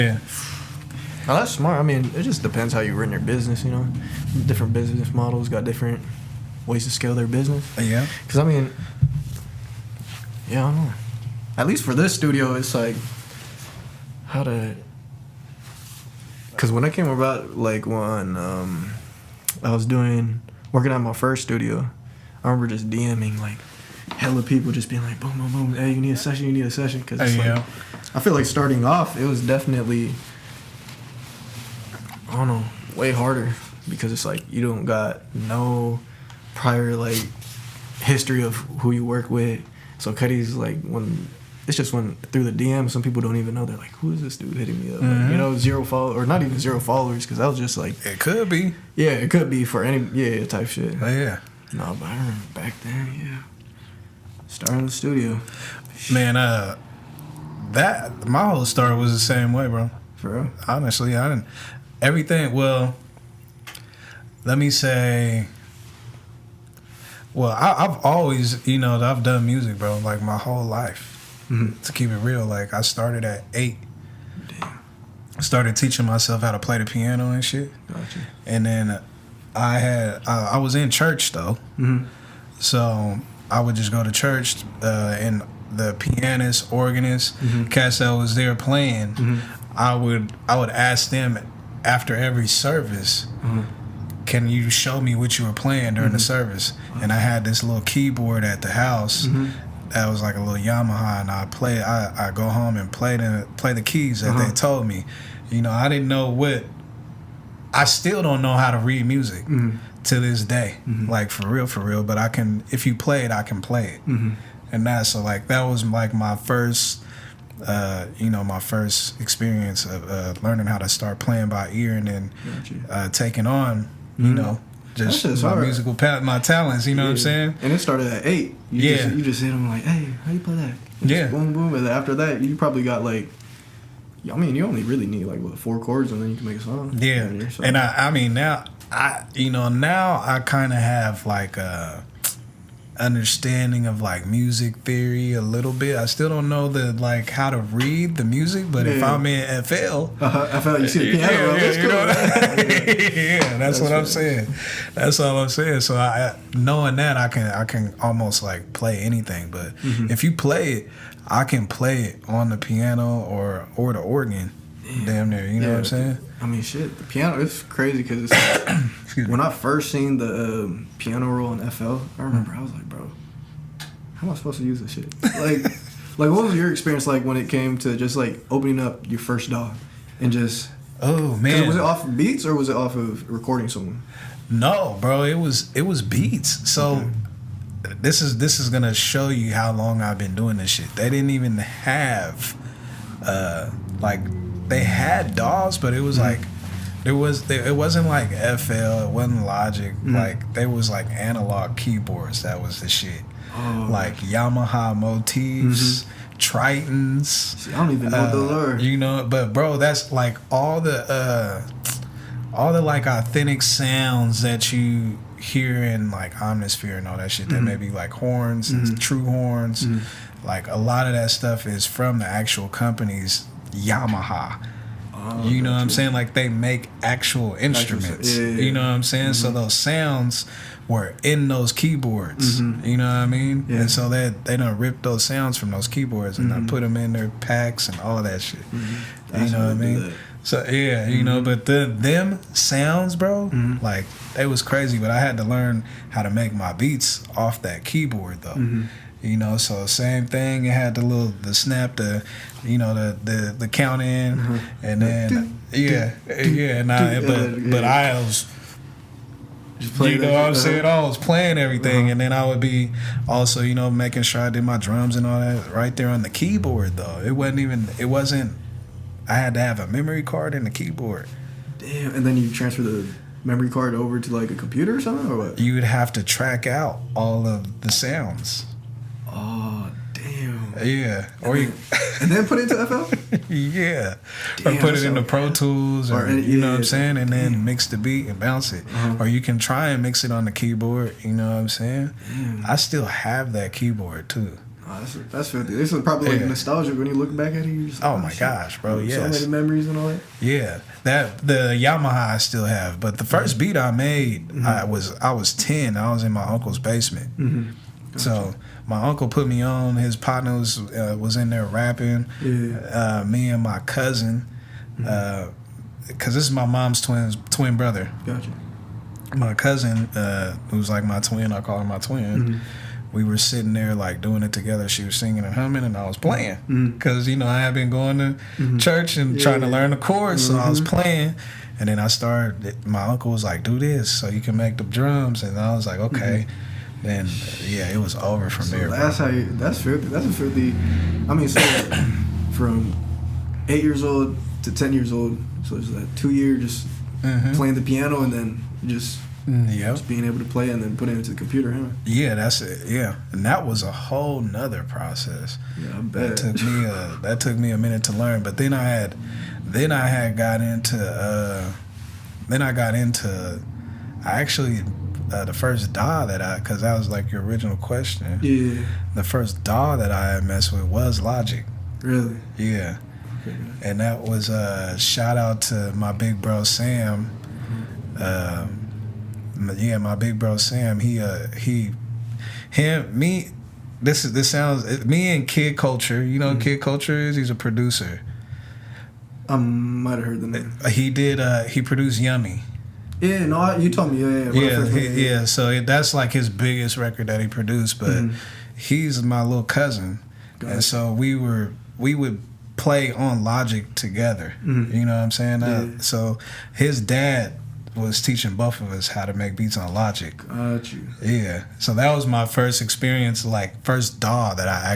Yeah. Oh, that's smart. I mean, it just depends how you run your business, you know. Different business models got different ways to scale their business. Yeah. Because, I mean, yeah, I don't know. At least for this studio, it's like, how to... Because when I came about, like, when I was working at my first studio, I remember just DMing, like, hella people just being like, boom, boom, boom, hey, you need a session, because it's like, I feel like starting off, it was definitely, I don't know, way harder, because it's like, you don't got no prior, like, history of who you work with, so Cuddy's like, it's just when through the DM, some people don't even know, they're like, who is this dude hitting me up? Mm-hmm. Like, you know, zero follow, or not even zero followers, because that was just like, It could be. yeah, it could be for any, type shit. Yeah. No, but I remember back then, yeah. Starting the studio. Man, that my whole story was the same way, bro. For real? Honestly, I didn't everything. Well, let me say. Well, I've always, I've done music, bro, like my whole life. Mm-hmm. To keep it real, like I started at 8. Damn. Started teaching myself how to play the piano and shit. Gotcha. And then I was in church though, Mm-hmm. so I would just go to church, and the pianist, organist, Mm-hmm. cats that was there playing, Mm-hmm. I would ask them after every service, Mm-hmm. can you show me what you were playing during the service? And I had this little keyboard at the house that was like a little Yamaha, and I go home and play the keys that they told me. I didn't know I still don't know how to read music to this day, like for real. But I can, if you play it, I can play it, and that was like my first, my first experience of learning how to start playing by ear, and then taking on, just my musical my talents. You know what I'm saying? And it started at 8. You just hit them like, hey, how you play that? And just boom, boom. And after that, you probably got like, I mean, you only really need like 4 chords, and then you can make a song. Yeah, and I mean now I kind of have like a understanding of like music theory a little bit. I still don't know how to read the music, but if I'm in FL, FL, you see the piano, that's cool. Yeah, that's what I'm saying. That's all I'm saying. So knowing that, I can almost like play anything. But if you play it, I can play it on the piano or the organ. Damn near, you know what I'm saying? I mean, shit, the piano, it's crazy because it's like, when I first seen the piano roll in FL, I remember I was like, bro, how am I supposed to use this shit? Like what was your experience like when it came to just like opening up your first DAW and just... Oh, man. Was it off of beats or was it off of recording someone? No, bro, it was beats. So this is gonna show you how long I've been doing this shit. They didn't even have they had DAWs, but it was like it wasn't like FL, it wasn't Logic. Like they was like analog keyboards. That was the shit. Like Yamaha motifs, Tritons. See, I don't even know what those are. But bro, that's like all the like authentic sounds that you hear in like Omnisphere and all that shit. That may be like horns and true horns. Like a lot of that stuff is from the actual company's Yamaha. You know what I'm saying? Like they make actual instruments. You know what I'm saying? So those sounds were in those keyboards. You know what I mean? And so they done ripped those sounds from those keyboards and done put them in their packs and all of that shit. You know what I mean? So yeah, but them sounds, bro, like they was crazy. But I had to learn how to make my beats off that keyboard though. So same thing. It had the snap, the count in, and then but I was. I was playing everything, and then I would be also, making sure I did my drums and all that right there on the keyboard though. It wasn't. I had to have a memory card and a keyboard. Damn, and then you transfer the memory card over to like a computer or something, or what? You would have to track out all of the sounds. Oh, damn. Yeah. And then put it into FL? Yeah. Damn, or put it into Pro Tools or you know what I'm saying? And then mix the beat and bounce it. Or you can try and mix it on the keyboard, you know what I'm saying? Damn. I still have that keyboard too. Oh, that's filthy. This is probably like nostalgic when you look back at it. You're just like, oh my gosh, bro! Yes, so many memories and all that. Yeah, that the Yamaha I still have, but the first beat I made, I was 10. I was in my uncle's basement. Gotcha. So my uncle put me on. His partner was in there rapping. Yeah. Me and my cousin, because this is my mom's twin brother. Gotcha. My cousin, who's like my twin, I call her my twin. We were sitting there like doing it together. She was singing and humming, and I was playing because I had been going to church and trying to learn the chords, so I was playing. And then I started. My uncle was like, "Do this so you can make the drums," and I was like, "Okay." Then it was over from there. That's bro. That's filthy. That's a filthy. I mean, so from 8 years old to 10 years old, so it's like 2 years just playing the piano and then just being able to play and then put it into the computer, huh? Yeah, that's it. Yeah, and that was a whole nother process. Yeah, I bet. That took me a minute to learn. But then I got into the first DAW because that was like your original question. Yeah. The first DAW that I had messed with was Logic. Really? Yeah. Okay. And that was shout out to my big bro Sam. My big bro Sam. This sounds me and Kid Culture. You know what Kid Culture is? He's a producer. I might have heard the name. He produced Yummy. Yeah, no, you told me. Yeah. So that's like his biggest record that he produced, but he's my little cousin, and so we would play on Logic together. You know what I'm saying? So his dad was teaching both of us how to make beats on Logic. Got you. Yeah. So that was my first experience, like first DAW that I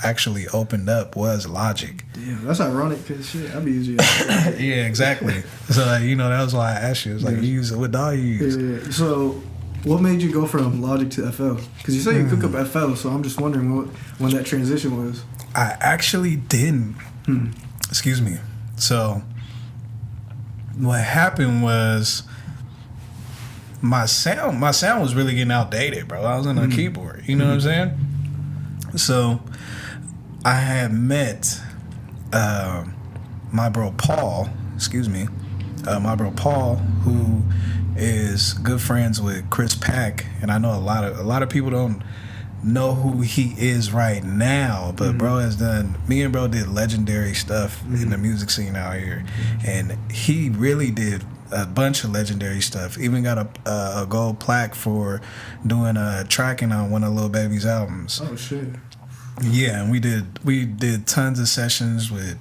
actually opened up was Logic. Damn, that's ironic because shit, I'd be using Yeah, exactly. So that was why I asked you. It's like, what DAW you use? Yeah. So what made you go from Logic to FL? Because you say you cook up FL, so I'm just wondering when that transition was. I actually didn't. Excuse me. So what happened was my sound was really getting outdated, bro. I was on a keyboard, you know what I'm saying? So I had met my bro Paul, who is good friends with Chris Pack, and I know a lot of people don't know who he is right now, but me and bro did legendary stuff in the music scene out here, and he really did a bunch of legendary stuff. Even got a gold plaque for doing tracking on one of Lil Baby's albums. Oh shit. Yeah, and we did tons of sessions with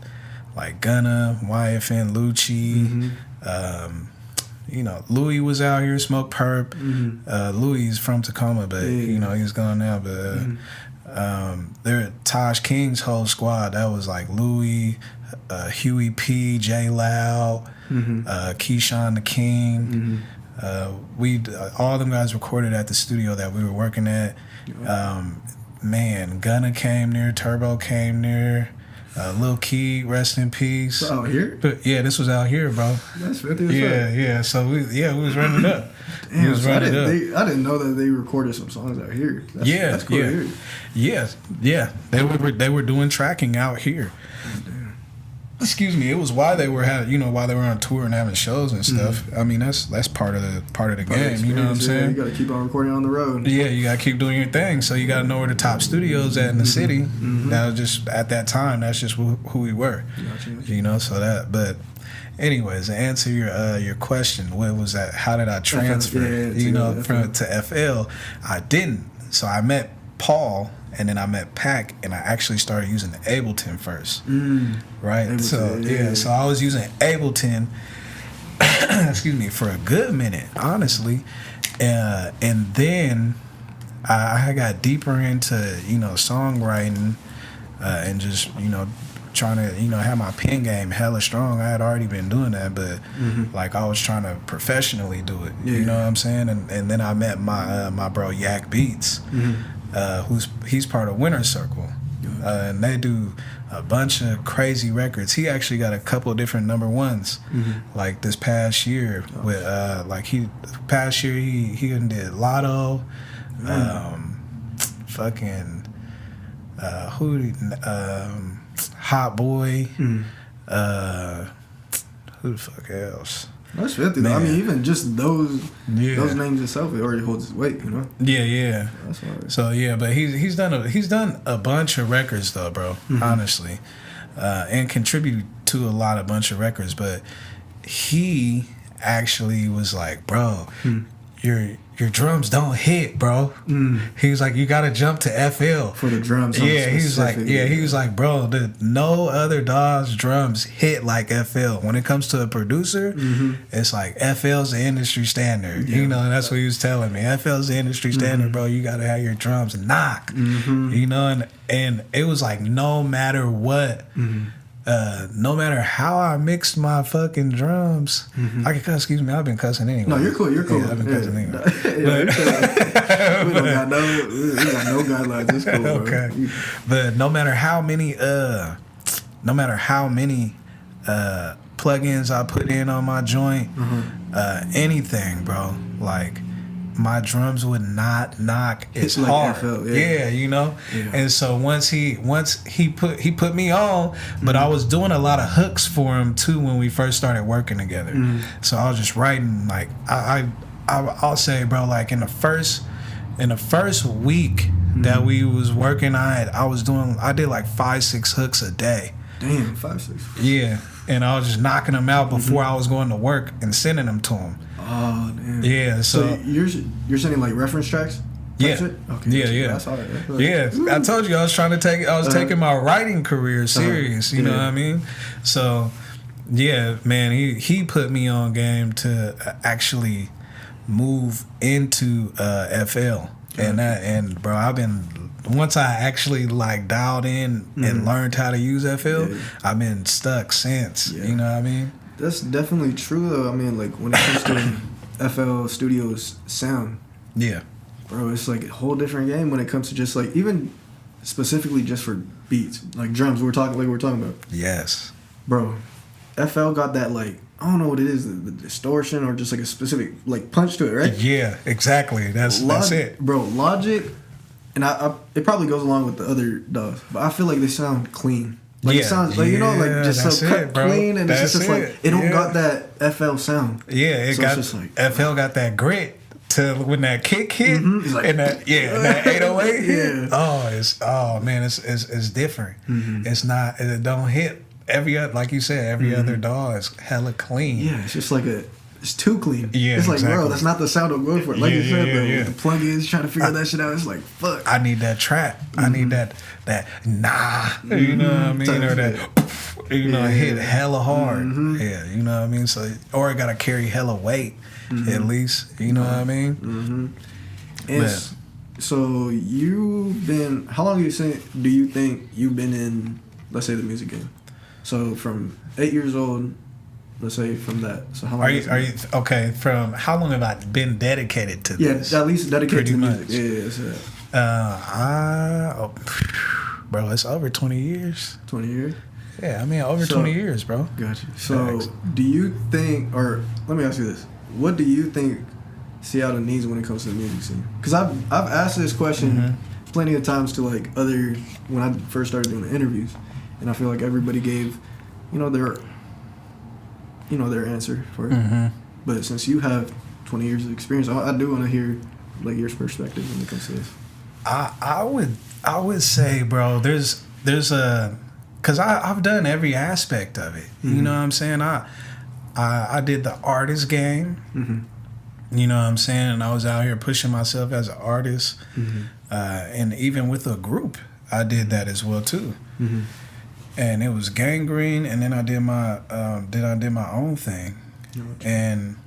like Gunna, YFN, Lucci. Louis was out here, Smoke Perp. Louis is from Tacoma, but he's gone now. But there, Taj King's whole squad. That was like Louis, Huey P, J Loud, Keyshawn the King. All them guys recorded at the studio that we were working at. Gunna came there, Turbo came there. Lil Key, rest in peace. So out here? But yeah, this was out here, bro. That's 50 Yeah. So we was running up. Damn, I didn't know that they recorded some songs out here. That's cool to hear. Yeah. They were doing tracking out here. Oh, damn. Excuse me. It was while they were while they were on tour and having shows and stuff. I mean, that's part of the game. You know what I'm saying? You got to keep on recording on the road. Yeah, you got to keep doing your thing. So you got to know where the top studios at in the city. That was just at that time. That's just who we were. Gotcha. So that. But anyways, to answer your question, what was that? How did I transfer? To FL? I didn't. So I met Paul. And then I met Pac, and I actually started using Ableton first, right? Ableton, so I was using Ableton, excuse me, for a good minute, honestly, and then I got deeper into songwriting, and just trying to have my pen game hella strong. I had already been doing that, but like I was trying to professionally do it. You know what I'm saying? And then I met my bro Yak Beats. He's part of Winter Circle, and they do a bunch of crazy records. He actually got a couple of different number ones, like this past year. With he did Lotto, Hot Boy. Who the fuck else? That's 50 though. I mean, even just those names itself, it already holds its weight, you know. Yeah. That's hard. So yeah, but he's done a bunch of records though, bro. Honestly, and contributed to a bunch of records. But he actually was like, bro, your drums don't hit, bro. He was like, you gotta jump to FL for the drums. Yeah, he was like, bro, no other dog's drums hit like FL. When it comes to a producer, it's like FL's the industry standard. You know, and that's what he was telling me. FL's the industry standard, bro. You gotta have your drums knock. You know, and it was like no matter what. No matter how I mixed my fucking drums, I can cuss. Excuse me, I've been cussing anyway. No, you're cool. You're cool. Yeah, I've been cussing anyway. We got no guidelines. It's cool, bro. Okay, but no matter how many plugins I put in on my joint, anything, bro, like. My drums would not knock as like hard. FL, you know. Yeah. And so once he put me on, but I was doing a lot of hooks for him too when we first started working together. So I was just writing like I'll say, bro, like in the first week that we was working, I did like 5-6 hooks a day. Damn, 5-6. Yeah, and I was just knocking them out before I was going to work and sending them to him. Oh damn. Yeah, so you're sending like reference tracks? Yeah. Okay. Yeah. That's all right. Yeah, I told you I was taking my writing career serious. You know what I mean? So, yeah, man, he put me on game to actually move into FL, and bro, I've been. Once I actually like dialed in and learned how to use FL, I've been stuck since. You know what I mean? That's definitely true, though. I mean, like, when it comes to FL Studios sound, bro, it's like a whole different game when it comes to just, like, even specifically just for beats, like drums, we're talking about. Yes. Bro, FL got that, like, I don't know what it is, the distortion or just, like, a specific, like, punch to it, right? Yeah, exactly. That's it. Bro, Logic, and it probably goes along with the other dogs, but I feel like they sound clean. Like it sounds like, you know, like just so cut clean, and it's just like it don't got that FL sound. Yeah, it got just like, FL got that grit to when that kick hit like, and that 808 hit. Oh man, it's different. It's not, it don't hit every other, like you said, every other dog is hella clean. Yeah, it's just like it's too clean. Yeah, it's like, exactly. bro, that's not the sound I'm going for. Like you said, with the plugins, trying to figure that shit out, it's like, fuck. I need that trap. I need that nah. You know what I mean? Or that, you know, hit hella hard. Yeah, you know what I mean? So, or it got to carry hella weight, at least. You know what I mean? And so you've been, how long do you think you've been in, let's say, the music game? So from 8 years old, let's say from that. So how long? Are you okay? From how long have I been dedicated to this? Yeah, at least dedicated to music. Yeah. Bro, it's over 20 years. 20 years. Yeah, I mean over 20 years, bro. Gotcha. So, do you think, or let me ask you this: what do you think Seattle needs when it comes to the music scene? Because I've asked this question plenty of times to like when I first started doing the interviews, and I feel like everybody gave, their answer for it. But since you have 20 years of experience, I do want to hear like your perspective when it comes to this. I would say, bro, there's because I've done every aspect of it. You know what I'm saying? I did the artist game. You know what I'm saying? And I was out here pushing myself as an artist. And even with a group, I did that as well too. And it was gangrene, and then I did my own thing. And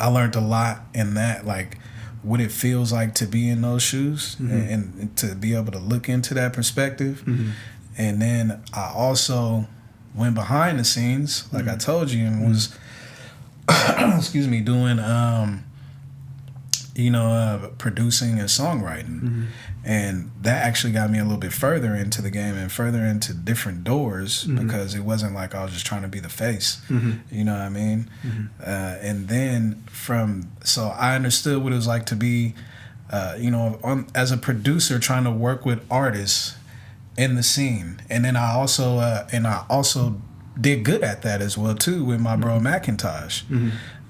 I learned a lot in that, like what it feels like to be in those shoes and to be able to look into that perspective. And then I also went behind the scenes, like I told you, and was doing producing and songwriting. And that actually got me a little bit further into the game and further into different doors because it wasn't like I was just trying to be the face. You know what I mean? And then so I understood what it was like to be as a producer trying to work with artists in the scene, and then I also did good at that as well too with my bro Macintosh,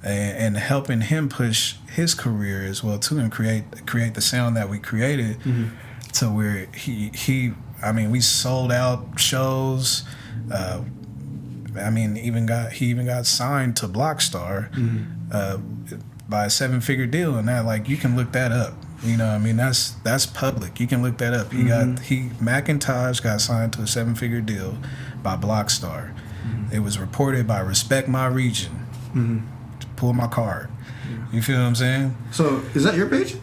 and helping him push his career as well too, and create the sound that we created to where we sold out shows. He even got signed to Blockstar by a 7-figure deal, and that, like, you can look that up. You know, that's public. You can look that up. Macintosh got signed to a 7-figure deal by Blockstar. It was reported by Respect My Region. Pull my card. You feel what I'm saying? So is that your page?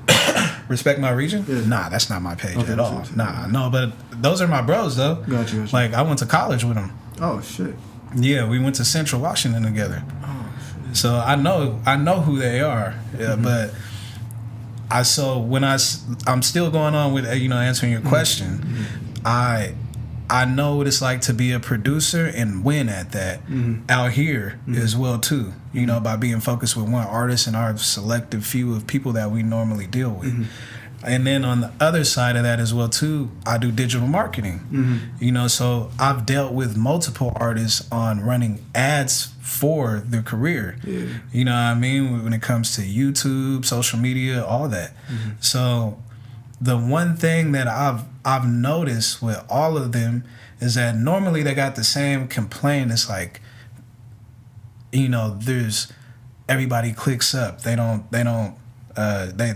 Respect My Region? Yeah. Nah, that's not my page at all. No, but those are my bros though. Gotcha. Like, I went to college with them. Oh shit. Yeah, we went to Central Washington together. Oh shit. So I know who they are. Yeah, but I'm still going on with answering your question. I know what it's like to be a producer and win at that out here as well too. By being focused with one artist and our selective few of people that we normally deal with. And then on the other side of that as well too, I do digital marketing. So I've dealt with multiple artists on running ads for their career. Yeah. You know what I mean? When it comes to YouTube, social media, all that. So the one thing that I've noticed with all of them is that normally they got the same complaint. It's like, there's everybody clicks up. They don't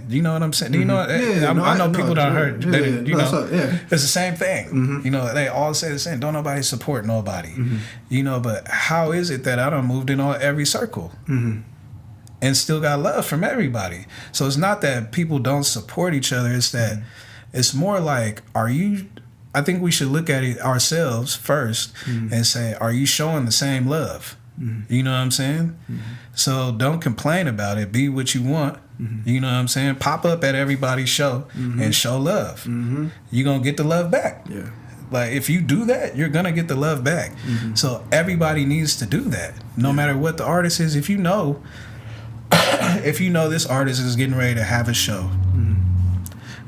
you know what I'm saying? Do you know? I know people that hurt. It's the same thing. They all say the same. Don't nobody support nobody. But how is it that I done moved in on every circle and still got love from everybody? So it's not that people don't support each other. It's that it's more like, I think we should look at it ourselves first and say, are you showing the same love? You know what I'm saying? So don't complain about it. Be what you want. You know what I'm saying? Pop up at everybody's show and show love. You're going to get the love back. Yeah. Like, if you do that, you're going to get the love back. So everybody needs to do that. No matter what the artist is. If you know this artist is getting ready to have a show,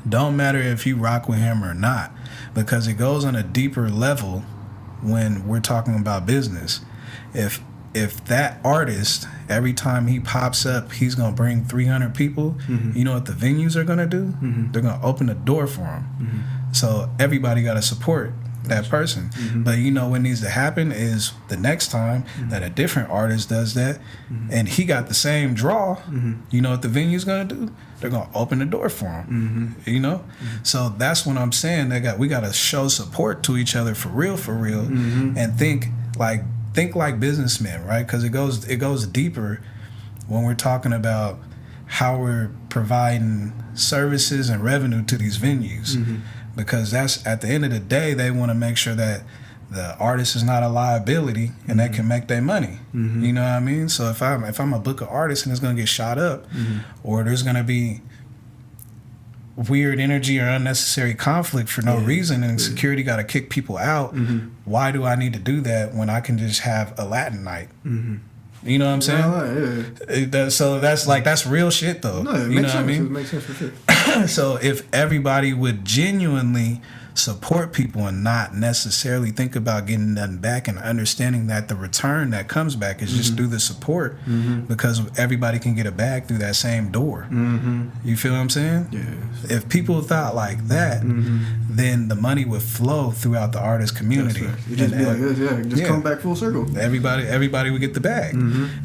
don't matter if you rock with him or not, because it goes on a deeper level when we're talking about business. If that artist, every time he pops up, he's going to bring 300 people, you know what the venues are going to do? They're going to open the door for him. So everybody got to support that person. But what needs to happen is the next time that a different artist does that and he got the same draw, you know what the venue's going to do? They're going to open the door for him. So that's what I'm saying. We got to show support to each other for real, and think like businessmen, right? Because it goes deeper when we're talking about how we're providing services and revenue to these venues. Because that's, at the end of the day, they want to make sure that the artist is not a liability and they can make their money. You know what I mean? So if I'm a book of artists and it's going to get shot up, or there's going to be weird energy or unnecessary conflict for no reason, and security got to kick people out, why do I need to do that when I can just have a Latin night? You know what I'm saying? So that's real shit though. No, you know what I mean? It makes sense for sure. So if everybody would genuinely support people and not necessarily think about getting nothing back, and understanding that the return that comes back is just through the support, because everybody can get a bag through that same door. You feel what I'm saying? Yes. If people thought like that, then the money would flow throughout the artist community. You just be like this, come back full circle. Everybody would get the bag.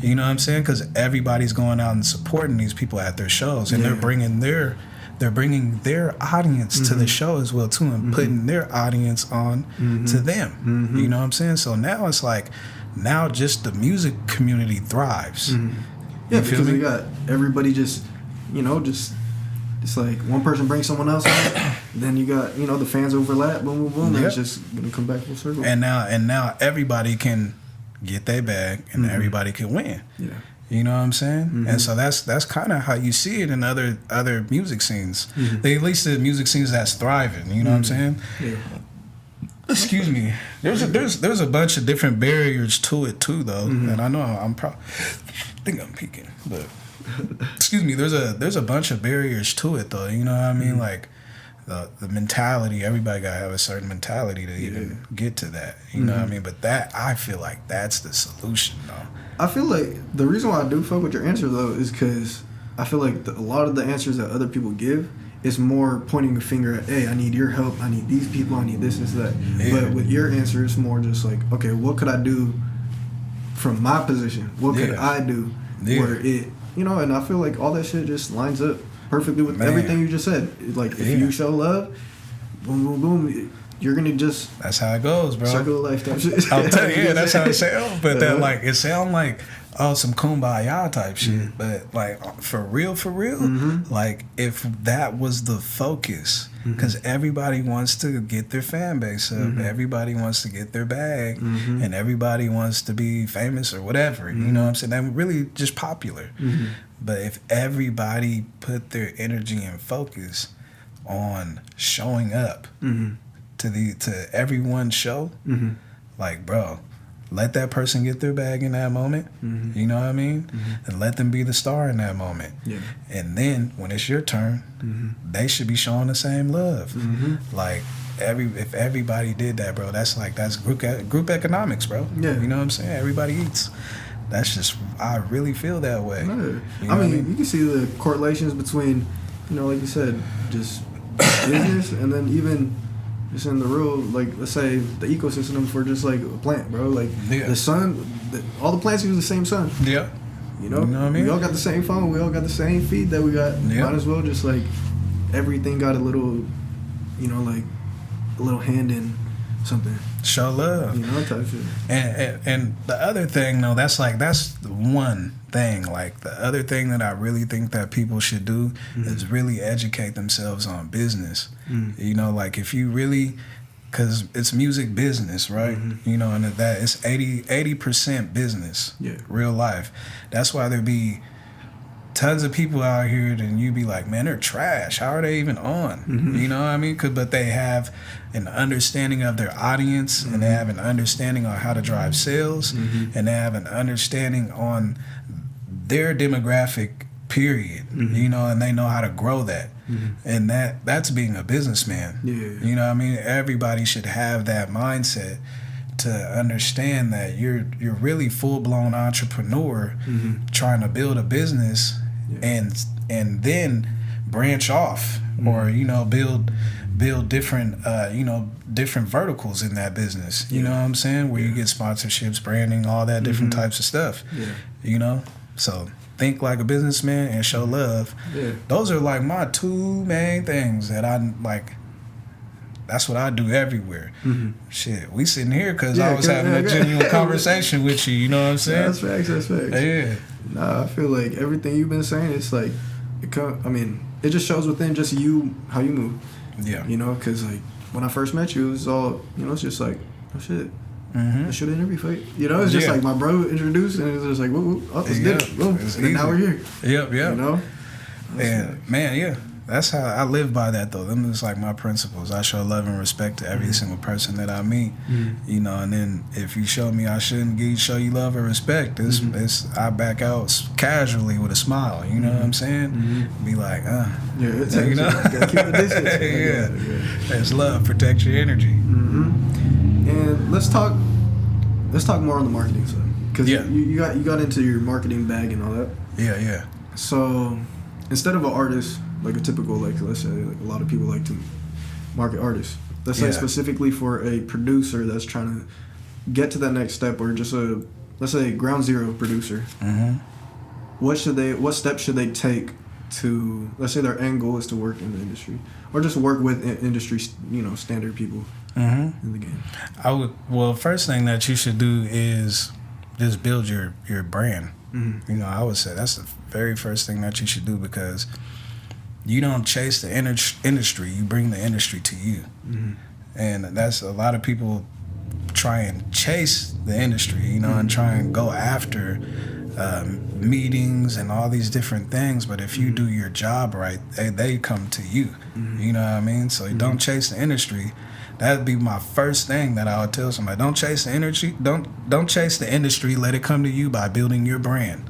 You know what I'm saying? Because everybody's going out and supporting these people at their shows, and they're bringing their audience to the show as well too, and putting their audience on to them. You know what I'm saying? So now it's like, just the music community thrives. Yeah, because we got everybody just it's like one person brings someone else on, then you got the fans overlap, boom boom boom, and it's just gonna come back full circle. And now everybody can get their bag, and everybody can win. Yeah. You know what I'm saying? And so that's kind of how you see it in other music scenes. At least the music scenes that's thriving. You know what I'm saying? Yeah. Excuse me. There's a bunch of different barriers to it too, though. And I know I think I'm peeking, but excuse me, there's a bunch of barriers to it though. You know what I mean? Like the mentality. Everybody gotta have a certain mentality to even get to that. You know what I mean? But that, I feel like that's the solution though. I feel like the reason why I do fuck with your answer though is because I feel like a lot of the answers that other people give is more pointing a finger at, hey, I need your help, I need these people, I need this, that. But with your answer, it's more just like, okay, what could I do from my position? What could I do where it, you know? And I feel like all that shit just lines up perfectly with everything you just said. Like, if you show love, boom, boom, boom, you're gonna just... That's how it goes, bro. Circle of life type shit. I'll tell you, that's how it sounds. But that, like, it sounds like, some kumbaya type shit. But, like, for real, like, if that was the focus, because everybody wants to get their fan base up, everybody wants to get their bag, and everybody wants to be famous or whatever. You know what I'm saying? They're really just popular. But if everybody put their energy and focus on showing up to everyone's show, like, bro, let that person get their bag in that moment. You know what I mean? And let them be the star in that moment. And then when it's your turn, they should be showing the same love. Like, if everybody did that, bro, that's group economics, bro. You know what I'm saying? Everybody eats. That's just, I really feel that way. You know I mean, you can see the correlations between, you know, like you said, just business and then even just in the real, like, let's say the ecosystem for just like a plant, bro. Like the sun, all the plants use the same sun. You know what I mean? We all got the same phone. We all got the same feed that we got. Might as well just like everything got a little, you know, like a little hand in something. Show love. You know, type shit. And the other thing, though, that's the one thing. Like, the other thing that I really think that people should do is really educate themselves on business. You know, like, if you really, because it's music business, right? You know, and that it's 80% business, real life. That's why there be tons of people out here, and you be like, man, they're trash. How are they even on? You know what I mean? But they have an understanding of their audience, and they have an understanding on how to drive sales, and they have an understanding on their demographic, period. You know, and they know how to grow that. And that's being a businessman. You know what I mean? Everybody should have that mindset to understand that you're really full-blown entrepreneur trying to build a business and then branch off or, you know, build different different verticals in that business. You know what I'm saying? Where you get sponsorships, branding, all that different types of stuff. You know? So think like a businessman and show love. Those are like my two main things that I like. That's what I do everywhere. Shit, we sitting here because I was having a genuine conversation with you. You know what I'm saying? That's facts. Yeah. Nah, I feel like everything you've been saying, it's like, it just shows within just you how you move. You know, because like when I first met you, it was all, you know, it's just like, oh shit. I should interview for you. You know, it's just like my bro introduced, and it was just like, whoop, whoop, let's get it. Boom. And now we're here. You know? And man, that's how I live by that though. Them is like my principles. I show love and respect to every single person that I meet. You know, and then if you show me I shouldn't show you love or respect, I back out casually with a smile. You know what I'm saying? Be like, it's you know, gotta keep the distance. That's love. Protect your energy. And let's talk more on the marketing side, because you got into your marketing bag and all that. So instead of an artist, like a typical, like, let's say, like, a lot of people like to market artists. Let's say specifically for a producer that's trying to get to that next step, or just let's say ground zero producer. What steps should they take to, let's say their end goal is to work in the industry, or just work with industry, you know, standard people in the game? First thing that you should do is just build your brand. You know, I would say that's the very first thing that you should do, because you don't chase the industry, you bring the industry to you. And that's a lot of people try and chase the industry, you know, and try and go after meetings and all these different things. But if you do your job right, they come to you. You know what I mean? So don't chase the industry. That'd be my first thing that I would tell somebody. Don't chase the industry. Don't chase the industry. Let it come to you by building your brand.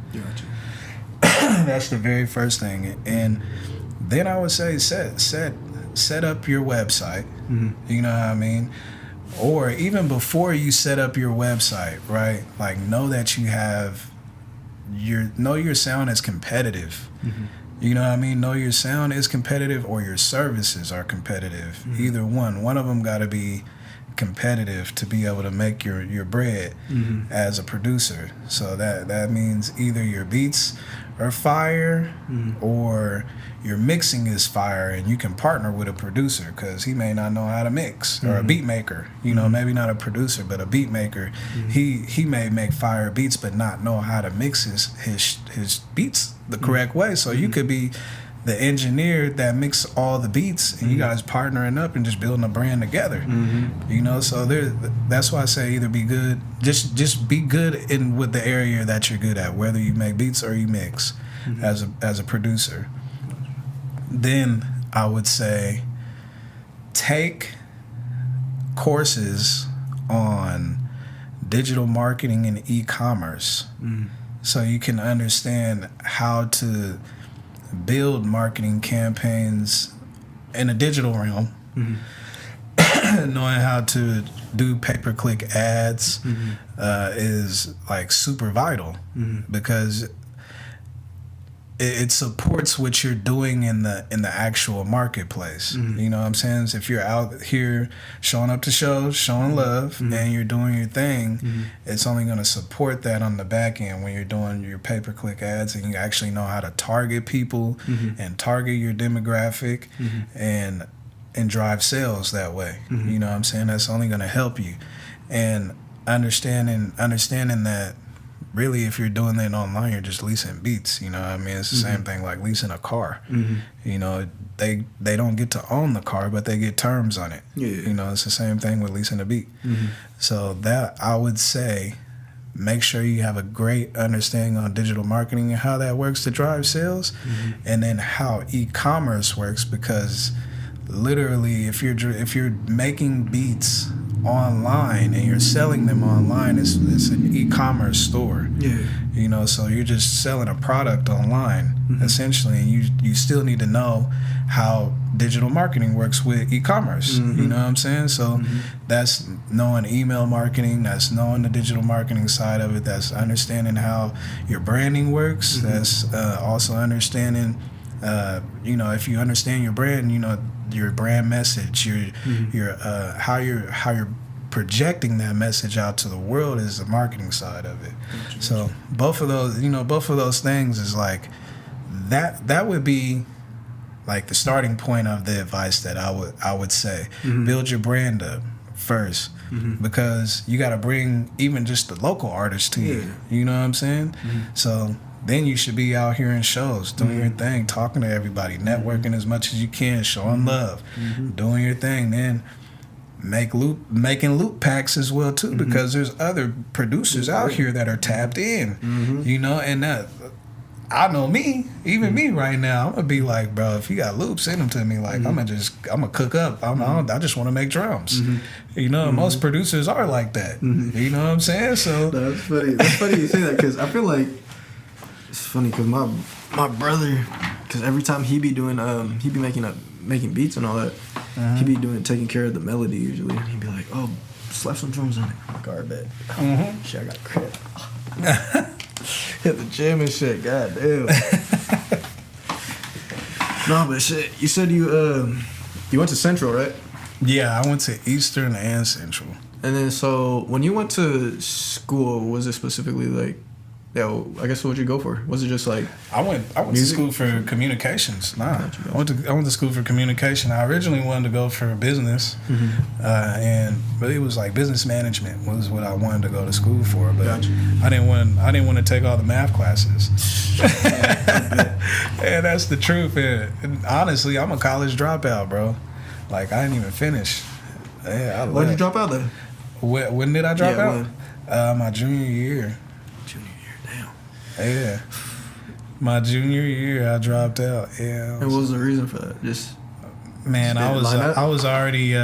That's the very first thing. And then I would say set up your website. You know what I mean? Or even before you set up your website, right? Like, know that you have your sound is competitive. You know what I mean? Know your sound is competitive, or your services are competitive. Either one of them got to be competitive to be able to make your bread as a producer. So that means either your beats are fire or your mixing is fire, and you can partner with a producer because he may not know how to mix, or a beat maker, you know, maybe not a producer but a beat maker. He may make fire beats but not know how to mix his beats the correct way. So you could be the engineer that mix all the beats, and you guys partnering up and just building a brand together. You know, so that's why I say either be good, just be good with the area that you're good at, whether you make beats or you mix as a producer. Then I would say take courses on digital marketing and e-commerce, so you can understand how to build marketing campaigns in a digital realm. Knowing how to do pay-per-click ads is like super vital, because it supports what you're doing in the actual marketplace. You know what I'm saying? So if you're out here showing up to shows, showing love, and you're doing your thing, it's only going to support that on the back end when you're doing your pay-per-click ads, and you actually know how to target people and target your demographic and drive sales that way. You know what I'm saying? That's only going to help you. And understanding that really, if you're doing that online, you're just leasing beats. You know what I mean? It's the same thing like leasing a car. You know, they don't get to own the car, but they get terms on it. You know, it's the same thing with leasing a beat. So that, I would say, make sure you have a great understanding on digital marketing and how that works to drive sales, and then how e-commerce works, because literally, if you're making beats online and you're selling them online, it's an e-commerce store. You know, so you're just selling a product online essentially, and you still need to know how digital marketing works with e-commerce. You know what I'm saying? So that's knowing email marketing, that's knowing the digital marketing side of it, that's understanding how your branding works, that's also understanding you know, if you understand your brand, you know, your brand message, your how you're projecting that message out to the world is the marketing side of it. So both of those things is like that would be like the starting point of the advice that I would say. Build your brand up first, because you got to bring even just the local artists to you. You know what I'm saying? So then you should be out here in shows, doing your thing, talking to everybody, networking as much as you can, showing love, doing your thing. Then making loop packs as well too, because there's other producers out here that are tapped in. You know, and that I know me right now, I'm gonna be like, bro, if you got loops, send them to me. Like, I'm gonna cook up. I just want to make drums. You know, most producers are like that. You know what I'm saying? So that's funny. That's funny you say that, because I feel like it's funny because my brother, because every time he be doing he be making beats and all that, he be taking care of the melody usually, and he'd be like, oh, slap some drums on it. Garbage. Shit, I got credit. Hit the gym and shit. God damn. No, but shit. You said you went to Central, right? Yeah, I went to Eastern and Central. And then, so when you went to school, was it specifically like, I guess what would you go for? Was it just like I went to school for communications. Nah, I went to school for communication. I originally wanted to go for business, but it was like business management was what I wanted to go to school for. But I didn't want to take all the math classes. And that's the truth. And honestly, I'm a college dropout, bro. Like, I didn't even finish. Yeah, I When did you drop out then? When did I drop out? My junior year. Yeah, my junior year I dropped out. Yeah. And what was the reason for that? Just man, I was already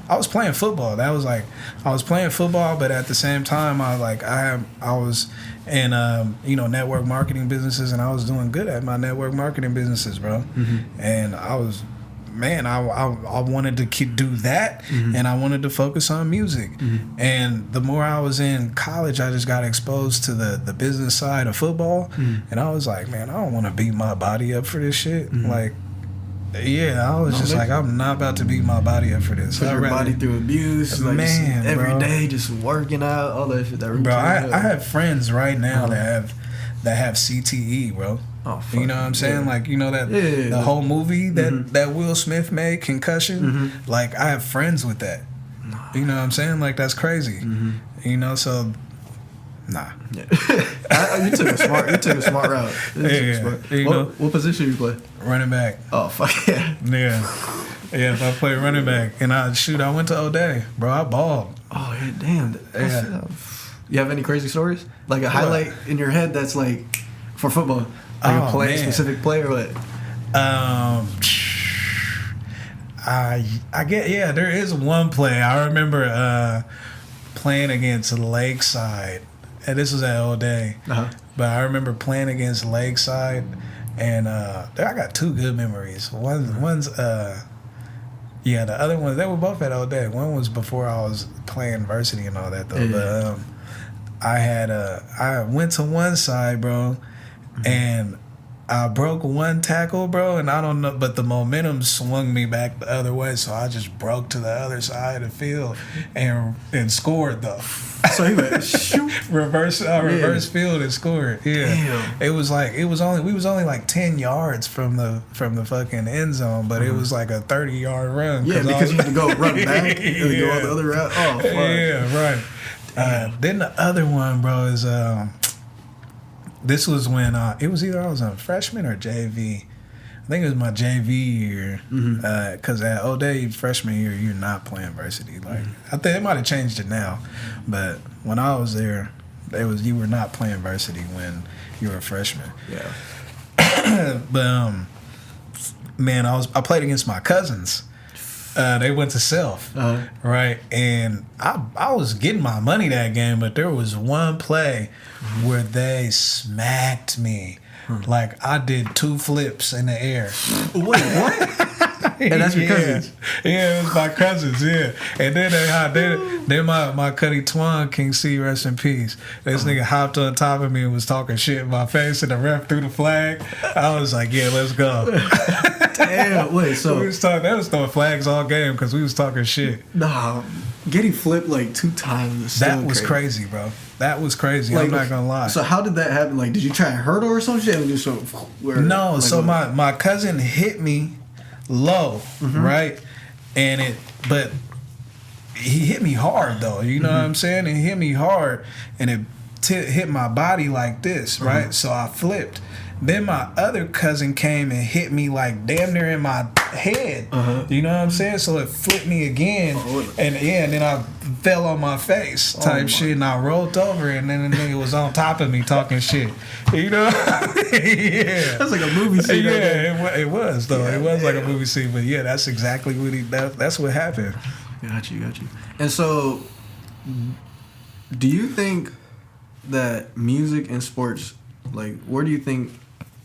I was playing football. That was like I was playing football, but at the same time, I was in network marketing businesses, and I was doing good at my network marketing businesses, bro. And I was. Man, I wanted to do that, and I wanted to focus on music. And the more I was in college, I just got exposed to the business side of football, and I was like, man, I don't want to beat my body up for this shit. Like, yeah, I was just like, I'm not about to beat my body up for this. Put your body through abuse, like man, every day, just working out, all that shit. Bro, I have friends right now that have CTE, bro. Oh, you know what I'm saying? Yeah. Like, you know that the whole movie that Will Smith made, Concussion. Like, I have friends with that. You know what I'm saying? Like, that's crazy. You know, so nah. Yeah. You took a smart route. What position you play? Running back. Oh fuck yeah. Yeah, if I play running back and I went to O'Day, bro. I balled. Oh yeah, damn. You have any crazy stories? Like a highlight in your head that's like for football? Like a specific play or what? I get there is one play. I remember playing against Lakeside, and this was at O'Day. But I remember playing against Lakeside, and I got two good memories. One's the other one, they were both at O'Day. One was before I was playing varsity and all that though. Yeah. But I went to one side, bro. And I broke one tackle, bro, and I don't know, but the momentum swung me back the other way, so I just broke to the other side of the field and scored though. So he went shoot, reverse field and scored. Yeah, damn. We was only like 10 yards from the fucking end zone, but it was like a 30-yard run. Yeah, because you had to go run back and go on the other route. Oh, fuck. Yeah, right. Then the other one, bro, is this was when it was either I was a freshman or JV. I think it was my JV year. Because at O'Day freshman year, you're not playing varsity. Like I think they might have changed it now, but when I was there, you were not playing varsity when you were a freshman. Yeah. But man, I played against my cousins. They went to Self, right? And I was getting my money that game, but there was one play where they smacked me. Like, I did 2 flips in the air. Wait, what? And that's your cousins? Yeah, it was my cousins, yeah. And then my Cuddy Twan, King C, rest in peace. This nigga hopped on top of me and was talking shit in my face, and the ref threw the flag. I was like, yeah, let's go. Damn, wait, so... They was throwing flags all game because we was talking shit. Nah, getting flipped like 2 times. That was crazy, bro. That was crazy. Like, I'm not gonna lie. So how did that happen? Like, did you try and hurt her or some shit? No. Like, so my cousin hit me low, right? But he hit me hard though. You know what I'm saying? It hit me hard, and it hit my body like this, right? So I flipped. Then my other cousin came and hit me like damn near in my head. You know what I'm saying? So it flipped me again, and then I fell on my face type shit, and I rolled over, and then the nigga was on top of me talking shit. You know? Yeah. That's like a movie scene. Yeah, it was though. Yeah, it was like a movie scene, but yeah, that's exactly what that's what happened. Got you. And so, do you think that music and sports, like, where do you think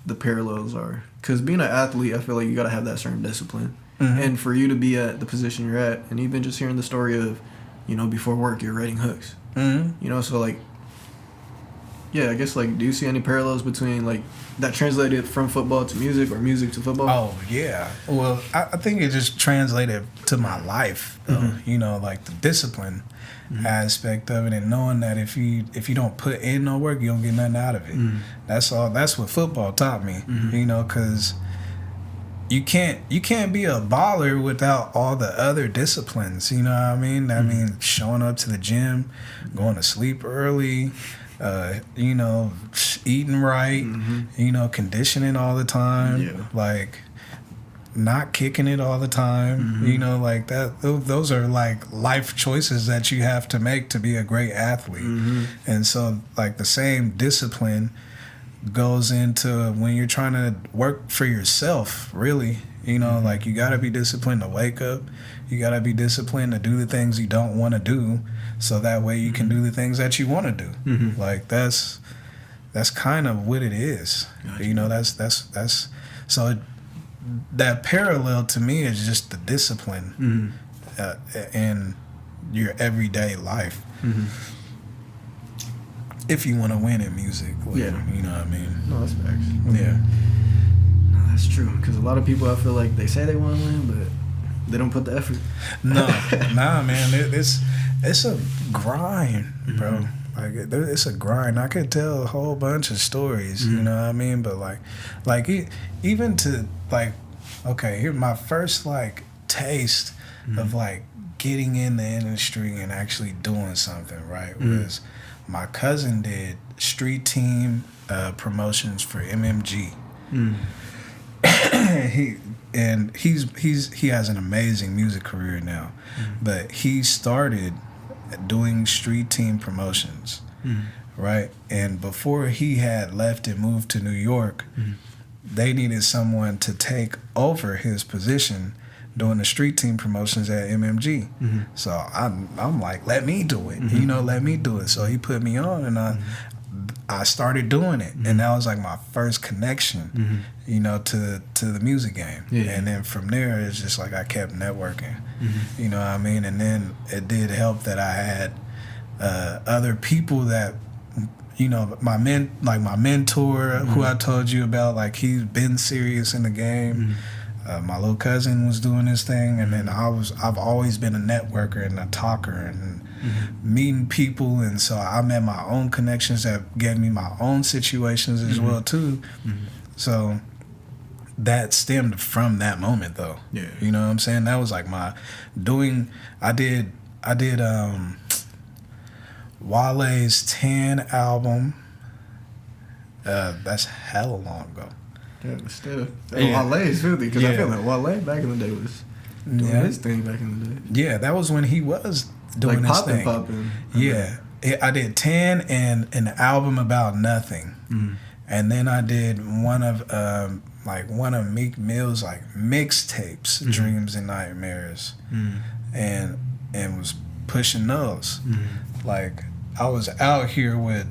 the parallels are? Because being an athlete, I feel like you got to have that certain discipline. And for you to be at the position you're at, and even just hearing the story of, you know, before work, you're writing hooks. You know, so, like, yeah, I guess, like, do you see any parallels between, like, that translated from football to music or music to football? Oh, yeah. Well, I think it just translated to my life, though. You know, like, the discipline aspect of it, and knowing that if you don't put in no work, you don't get nothing out of it. That's all. That's what football taught me. You know, because you can't be a baller without all the other disciplines. You know what I mean? I mean, showing up to the gym, going to sleep early, you know, eating right, you know, conditioning all the time, like not kicking it all the time, you know, like that. Those are like life choices that you have to make to be a great athlete. And so, like, the same discipline goes into when you're trying to work for yourself, really. You know, like, you got to be disciplined to wake up. You got to be disciplined to do the things you don't want to do, so that way you can do the things that you want to do. Like, that's kind of what it is. Gotcha. You know, that's so that parallel to me is just the discipline in your everyday life. If you want to win in music, like, you know what I mean? No, that's facts. Yeah. No, that's true. Because a lot of people, I feel like they say they want to win, but they don't put the effort. Nah, man. It's a grind, bro. Like, it's a grind. I could tell a whole bunch of stories, you know what I mean? But like even to, like, okay, here my first, like, taste of, like, getting in the industry and actually doing something, right, was my cousin did street team promotions for MMG. He has an amazing music career now, but he started doing street team promotions, right? And before he had left and moved to New York, they needed someone to take over his position doing the street team promotions at MMG. So I'm like, let me do it. You know, let me do it. So he put me on, and I started doing it, and that was like my first connection, you know, to the music game. And then from there, it's just like I kept networking. You know what I mean? And then it did help that I had other people that, you know, my mentor, who I told you about, like, he's been serious in the game. My little cousin was doing his thing, and then I've always been a networker and a talker and meeting people, and so I met my own connections that gave me my own situations as well too. So that stemmed from that moment, though. You know what I'm saying? That was like my doing. I did Wale's 10 album. That's hella long ago. Yeah, but still. Wale is filthy, because I feel like Wale back in the day was doing his thing back in the day. Yeah, that was when he was doing his thing. Popping. Yeah. I did 10 and an album about nothing. And then I did one of Meek Mill's, like, mixtapes, Dreams and Nightmares. And was pushing those. Like, I was out here with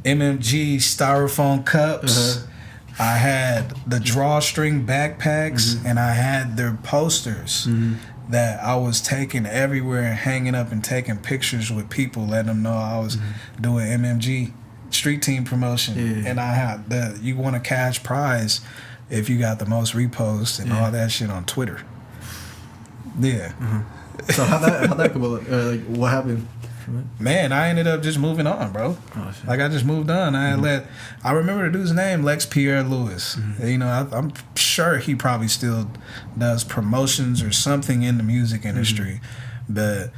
MMG styrofoam cups. I had the drawstring backpacks, and I had their posters that I was taking everywhere and hanging up and taking pictures with people, letting them know I was doing MMG street team promotion. And I had the you won a cash prize if you got the most reposts and all that shit on Twitter. So how'd that come about? Like, what happened? Man, I ended up just moving on, bro. Like, I just moved on. I remember the dude's name, Lex Pierre Lewis. You know, I'm sure he probably still does promotions or something in the music industry. But,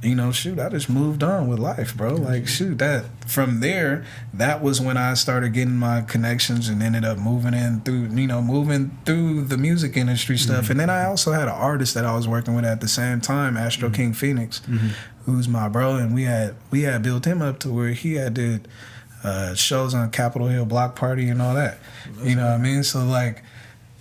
you know, shoot, I just moved on with life, bro. Like, shoot, from there, that was when I started getting my connections and ended up moving through the music industry stuff. And then I also had an artist that I was working with at the same time, Astro King Phoenix, who's my bro, and we had built him up to where he had did shows on Capitol Hill Block Party and all that. You know what I mean? So, like,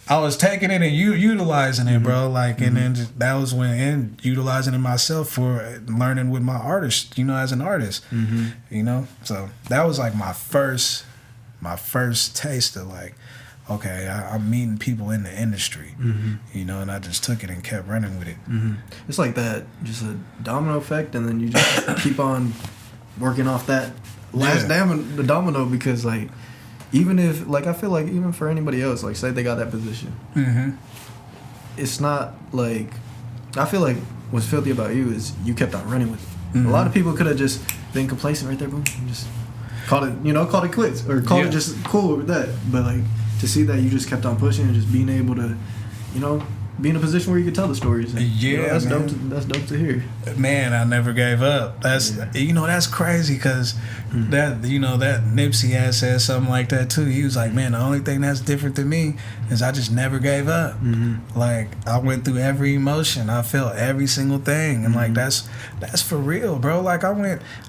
I was taking it and utilizing it, bro. Like, and then that was when utilizing it myself for learning with my artist, you know, as an artist. You know, so that was like my first taste of, like, okay, I'm meeting people in the industry, you know, and I just took it and kept running with it. It's like that, just a domino effect, and then you just keep on working off that last the domino, because, like, even if, like, I feel like even for anybody else, like, say they got that position, it's not like, I feel like what's filthy about you is you kept on running with it. A lot of people could have just been complacent right there, boom, and just called it quits, or called it just cool with that. But, like, to see that you just kept on pushing and just being able to, you know, be in a position where you could tell the stories. And, you know, that's dope. That's dope to hear. Man, I never gave up. That's you know, that's crazy, because that, you know, that Nipsey had said something like that too. He was like, man, the only thing that's different than me is I just never gave up. Like, I went through every emotion. I felt every single thing, and like that's for real, bro. Like, I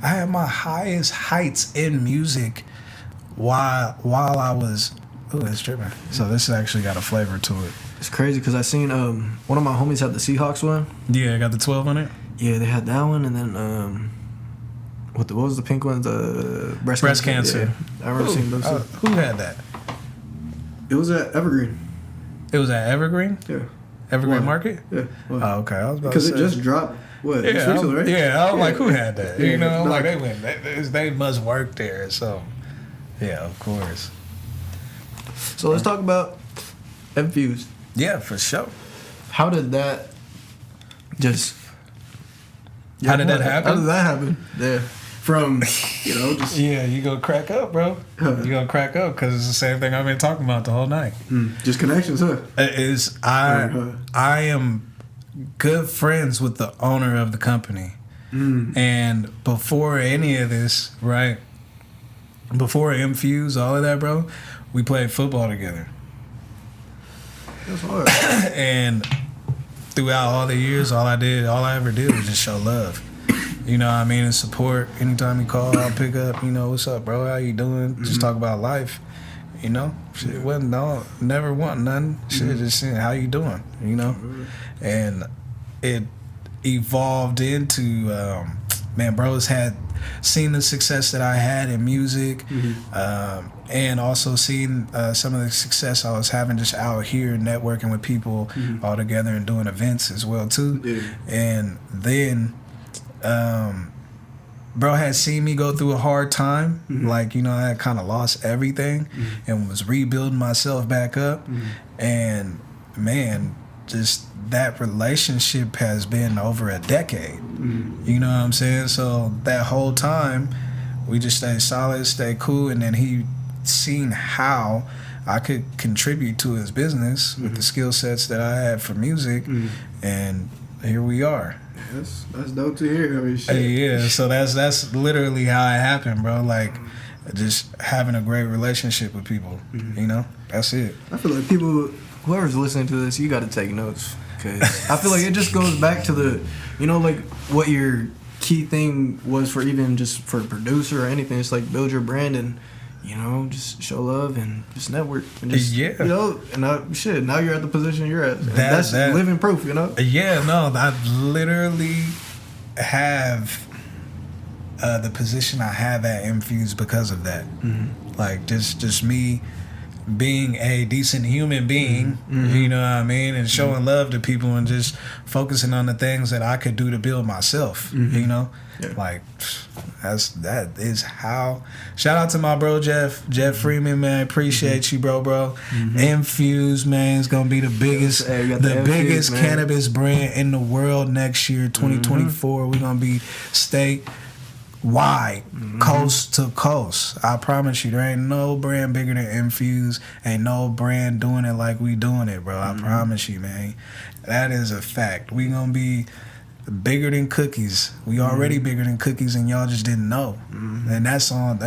had my highest heights in music while I was, it's tripping. So this actually got a flavor to it. It's crazy because I seen one of my homies had the Seahawks one. Yeah, got the 12 on it. Yeah, they had that one, and then what was the pink one? The breast cancer. Yeah, I remember seeing those. Who had that? It was at Evergreen. It was at Evergreen. Yeah. Evergreen Market. Yeah. Oh, okay. I was about because to say. It just dropped. What? Yeah, right? Yeah. I was like, who had that? Yeah, you know, like they must work there. So, yeah, of course. So let's talk about Infused. Yeah, for sure. How did that just? How did that happen? How did that happen? Yeah. From, just... Yeah, you gonna crack up, bro. You gonna crack up because it's the same thing I've been talking about the whole night. Just connections, huh? I am good friends with the owner of the company. And before any of this, right? Before Infuse, all of that, bro, we played football together. That's hard. And throughout all the years, all I ever did was just show love. You know what I mean? And support. Anytime you call, I'll pick up, what's up, bro? How you doing? Just talk about life. Shit wasn't, never want nothing. Shit, just saying, how you doing? And it evolved into, bros had seen the success that I had in music, and also seen some of the success I was having just out here networking with people all together and doing events as well too. Yeah. And then bro had seen me go through a hard time. Like, I had kind of lost everything and was rebuilding myself back up. And man, just that relationship has been over a decade. You know what I'm saying? So that whole time we just stayed solid, stayed cool, and then he seen how I could contribute to his business with the skill sets that I had for music, and here we are. That's dope to hear. I mean, shit. Yeah, so that's literally how it happened, bro. Like, just having a great relationship with people. That's it. I feel like whoever's listening to this, you got to take notes, because I feel like it just goes back to the, like what your key thing was for even just for a producer or anything. It's like build your brand and just show love and just network and just and now you're at the position you're at. That's living proof, Yeah, no, I literally have the position I have at Infuse because of that. Like just me being a decent human being, you know what I mean, and showing love to people and just focusing on the things that I could do to build myself, like that is how. Shout out to my bro Jeff Freeman, man, appreciate you, bro. Infuse, man, is gonna be the biggest biggest cannabis brand in the world next year, 2024. We're gonna be wide, coast to coast. I promise you, there ain't no brand bigger than Infuse. Ain't no brand doing it like we doing it, bro. I promise you, man. That is a fact. We gonna be bigger than Cookies. We already bigger than Cookies, and y'all just didn't know. And that's on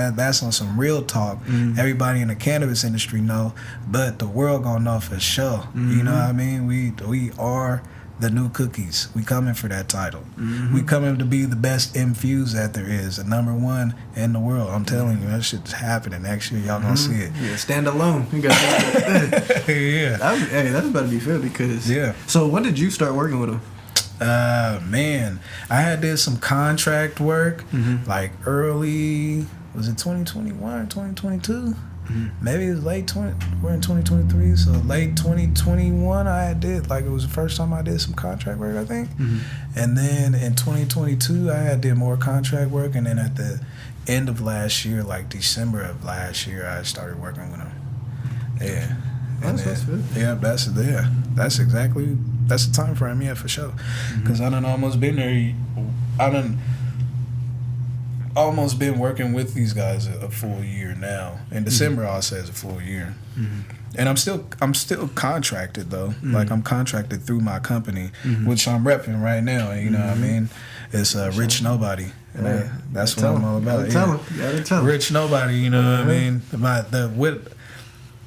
some real talk. Everybody in the cannabis industry know, but the world gonna know for sure. You know what I mean? We are the new Cookies. We coming for that title. We coming to be the best Infuse that there is, the number one in the world. I'm telling you, that shit's happening next year. Y'all gonna see it. Yeah, stand alone. You got that. Yeah. That's about to be fair because. Yeah. So when did you start working with him? Man, I did some contract work like early. Was it 2021, 2022? Maybe it was late 20. We're in 2023, so late 2021. It was the first time I did some contract work, I think. And then in 2022, I did more contract work, and then at the end of last year, like December of last year, I started working with him. Yeah. That's good. Yeah, that's the time frame. Yeah, for sure. Because I done almost been there. I done almost been working with these guys a full year now. In December, I'll say it's a full year. And I'm still contracted though. Like I'm contracted through my company, which I'm repping right now. You know what I mean? It's Rich Nobody. And that's what I'm all about. Gotta tell him. Rich Nobody. You know what I mean?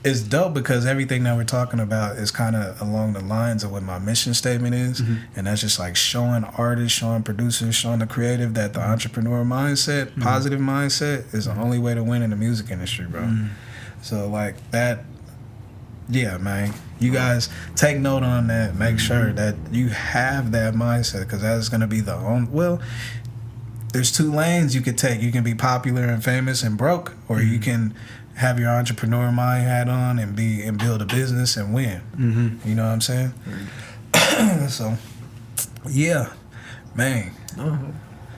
it's dope because everything that we're talking about is kind of along the lines of what my mission statement is, and that's just like showing artists, showing producers, showing the creative that the entrepreneur mindset, positive mindset, is the only way to win in the music industry, bro. So like that, yeah, man. You guys take note on that. Make sure that you have that mindset, because that's gonna be the only. Well, there's two lanes you could take. You can be popular and famous and broke, or you can have your entrepreneur mind hat on and build a business and win. You know what I'm saying? So, yeah, man.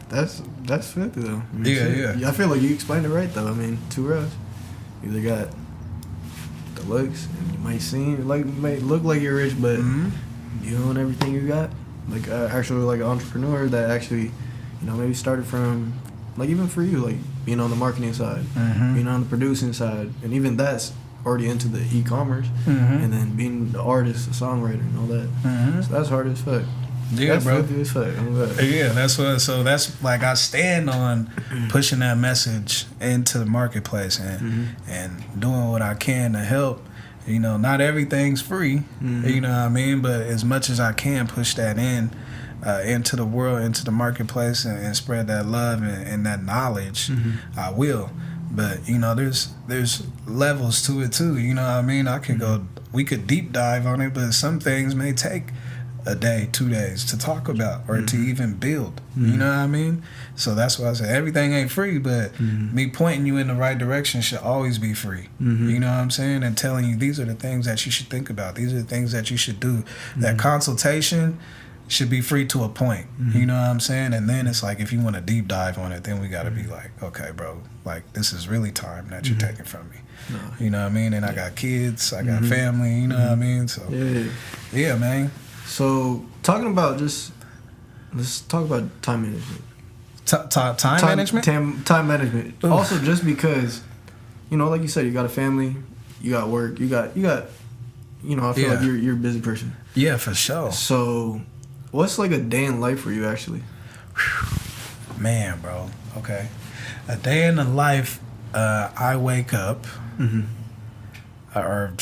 That's 50 though. I mean, Yeah. I feel like you explained it right though. I mean, two routes. You either got the looks, and you might look like you're rich, but you own everything you got. Like actually, like an entrepreneur that actually, maybe started from, like, even for you, like being on the marketing side, being on the producing side, and even that's already into the e-commerce, and then being the artist, the songwriter, and all that. So that's hard as fuck. Yeah, that's bro. As fuck. Yeah, that's what. So that's like I stand on pushing that message into the marketplace and doing what I can to help. Not everything's free. You know what I mean? But as much as I can, push that into the world, into the marketplace, and spread that love and that knowledge. I will. But there's levels to it too. You know what I mean? We could deep dive on it, but some things may take a day, 2 days to talk about or to even build. You know what I mean? So that's why I say everything ain't free, but me pointing you in the right direction should always be free. You know what I'm saying? And telling you these are the things that you should think about. These are the things that you should do. That consultation should be free to a point. You know what I'm saying? And then it's like, if you want to deep dive on it, then we got to be like, okay, bro, like this is really time that you're taking from me. You know what I mean? And I got kids, I got family, you know what I mean? So yeah, man. So talking about let's talk about time management. Time management? Time management. Oof. Also, just because, like you said, you got a family, you got work, you got. I feel like you're a busy person. Yeah, for sure. So, what's like a day in life for you actually? Man, bro. Okay, a day in the life. I wake up, or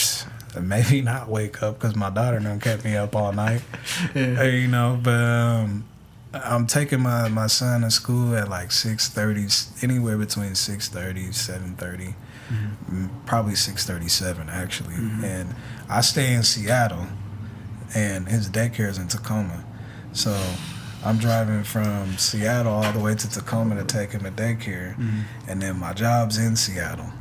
maybe not wake up because my daughter done kept me up all night. But I'm taking my son to school at like 6:30, anywhere between 6:30, 7:30, probably 6:37 actually. And I stay in Seattle, and his daycare is in Tacoma, so I'm driving from Seattle all the way to Tacoma to take him to daycare, and then my job's in Seattle.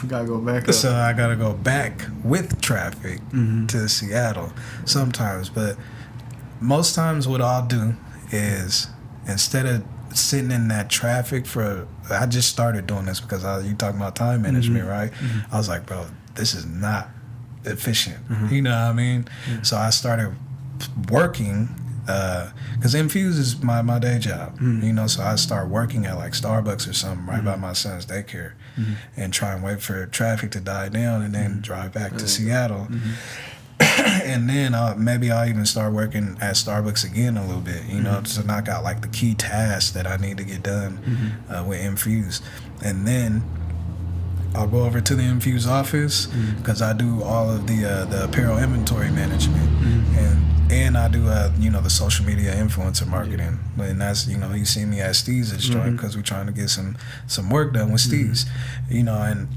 Gotta go back up. So I gotta go back with traffic to Seattle sometimes, but most times what I'll do is, instead of sitting in that traffic I just started doing this because you talking about time management, right? I was like, bro, this is not efficient. You know what I mean? So I started working, because Infuse is my day job, so I start working at like Starbucks or something right by my son's daycare, and try and wait for traffic to die down, and then drive back to Seattle. And then I'll even start working at Starbucks again a little bit, to knock out like the key tasks that I need to get done with Infuse. And then I'll go over to the Infuse office because I do all of the apparel inventory management, and I do the social media influencer marketing. And that's you see me at Steve's joint because we're trying to get some work done with Steve's, and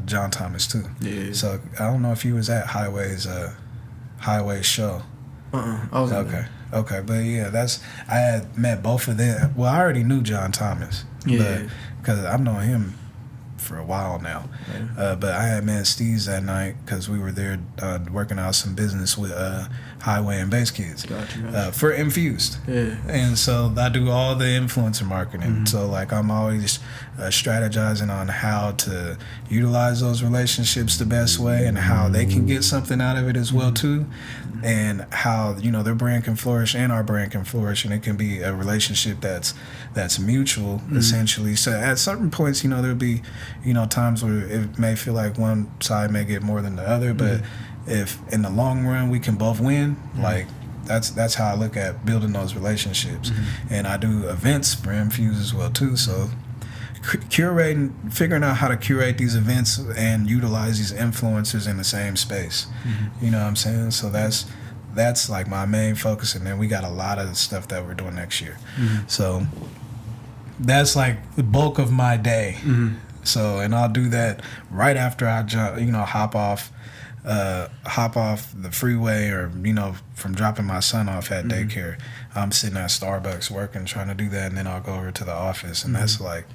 John Thomas too. So I don't know if he was at Highway's show. I was okay, but yeah, I had met both of them. Well, I already knew John Thomas, because I've known him for a while now, but I had met Steve's that night because we were there working out some business with Highway and Bass Kids. Gotcha. For Infused. And so I do all the influencer marketing. So like I'm always strategizing on how to utilize those relationships the best way, and how they can get something out of it as well too, and how their brand can flourish and our brand can flourish, and it can be a relationship that's mutual essentially. So at certain points there'll be times where it may feel like one side may get more than the other, but if in the long run we can both win, like that's how I look at building those relationships. And I do events for Infuse as well too, so curating, figuring out how to curate these events and utilize these influencers in the same space. You know what I'm saying? So that's like my main focus, and then we got a lot of stuff that we're doing next year. So that's like the bulk of my day. So, and I'll do that right after I hop off the freeway, or from dropping my son off at daycare. I'm sitting at Starbucks working, trying to do that, and then I'll go over to the office, and that's like,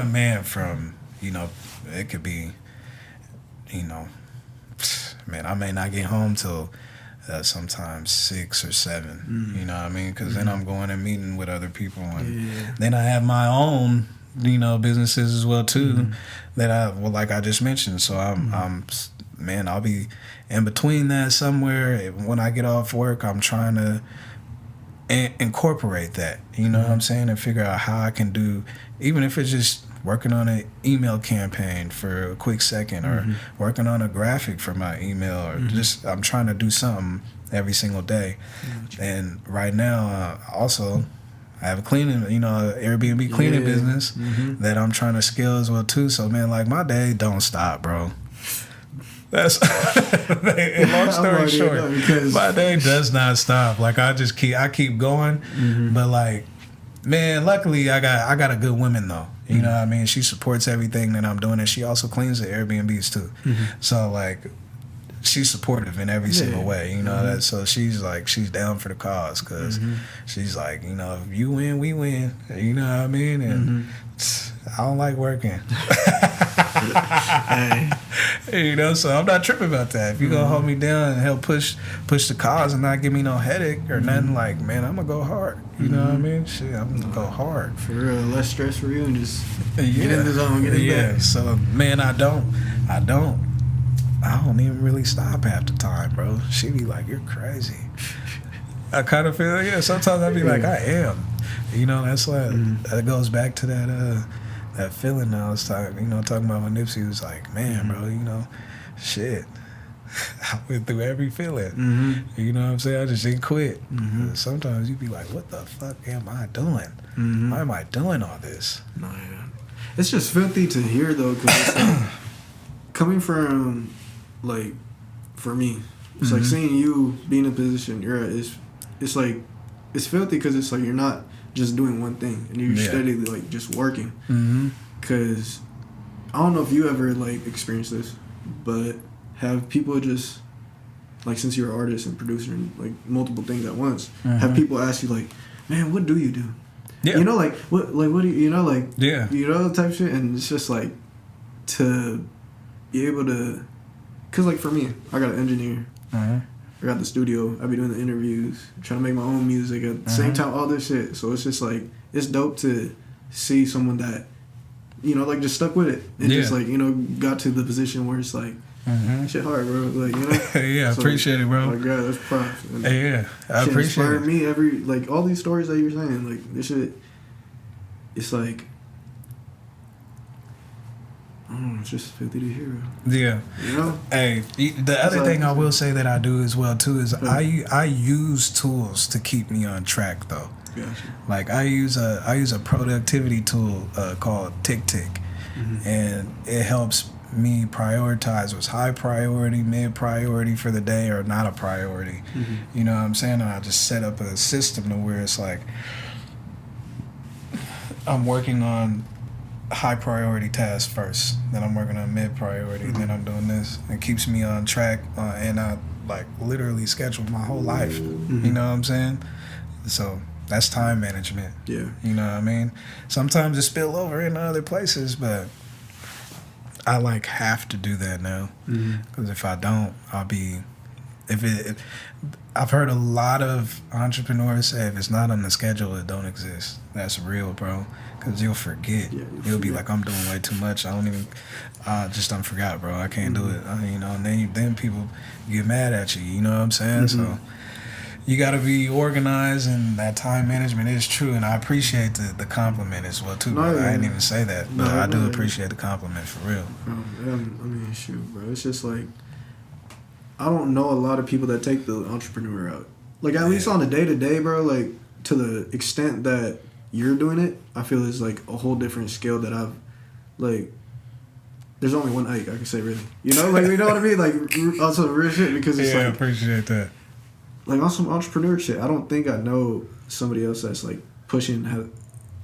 man, from it could be, man, I may not get home till sometimes 6 or 7. You know what I mean? Because then I'm going and meeting with other people, and then I have my own businesses as well too, that like I just mentioned. So I'm man, I'll be in between that somewhere. When I get off work, I'm trying to incorporate that, what I'm saying, and figure out how I can do, even if it's just working on an email campaign for a quick second, or working on a graphic for my email, or just I'm trying to do something every single day. And right now, also, I have a cleaning, Airbnb cleaning business that I'm trying to scale as well too. So man, like my day don't stop, bro. That's long story short. My day does not stop. Like I keep going, but like, man, luckily I got a good woman though. You know what I mean? She supports everything that I'm doing, and she also cleans the Airbnbs too. So like, she's supportive in every single way, that. So she's down for the cause, because she's like, if you win, we win. You know what I mean? And I don't like working. So I'm not tripping about that. If you gonna hold me down and help push the cause and not give me no headache or nothing, like, man, I'm gonna go hard. You know what I mean? Shit, I'm gonna go hard. For real, less stress for you, and just get in the zone, get in back. So man, I don't even really stop half the time, bro. She be like, you're crazy. I kind of feel, sometimes I be like, I am. That's why that goes back to that feeling I was talking about when Nipsey was like, man, bro, shit. I went through every feeling. You know what I'm saying? I just didn't quit. Sometimes you be like, what the fuck am I doing? Why am I doing all this? No, yeah. It's just filthy to hear, though, because like, coming from, like, for me, it's like seeing you be in a position you're at, it's like, it's filthy because it's like you're not just doing one thing, and you're steadily, like, just working. Because I don't know if you ever, like, experienced this, but have people just, like, since you're an artist and producer and, like, multiple things at once, have people ask you, like, man, what do you do? Yeah. Like, what do you, like, type shit, and it's just, like, to be able to, because, like, for me, I got an engineer. I got the studio. I be doing the interviews, trying to make my own music at the same time, all this shit. So it's just, like, it's dope to see someone that, like, just stuck with it and just, like, got to the position where it's, like, shit hard, bro. Like, yeah, so, appreciate it, bro. Like, God, that's props. And I appreciate it. Me like, all these stories that you're saying, like, this shit, it's like, I don't know, it's just filthy to hear, bro. Yeah. Hey, the other thing I will say that I do as well too is I use tools to keep me on track though. Gotcha. Like I use a productivity tool called TickTick, and it helps me prioritize what's high priority, mid priority for the day, or not a priority. You know what I'm saying? And I just set up a system to where it's like I'm working on high priority tasks first, then I'm working on mid priority, then I'm doing this. It keeps me on track, and I like literally schedule my whole life. You know what I'm saying? So that's time management. Yeah. You know what I mean? Sometimes it spill over into other places, but I like have to do that now, because if I don't, I'll be. I've heard a lot of entrepreneurs say if it's not on the schedule, it don't exist. That's real, bro. Because you'll forget. You'll be like, I'm doing way too much. I don't even. Just don't forgot, bro. I can't do it. And then people get mad at you. You know what I'm saying? So you got to be organized, and that time management is true. And I appreciate the compliment as well too. Bro. I didn't even say that, but I do appreciate the compliment for real. I mean, shoot, bro. It's just like, I don't know a lot of people that take the entrepreneur route. Like, at least on the day-to-day, bro, like, to the extent that you're doing it, I feel it's like a whole different scale that I've like. There's only one Ike I can say, really. You know, like, you know what I mean? Like, also real shit, because it's like, I appreciate that. Like, on some entrepreneur shit, I don't think I know somebody else that's like pushing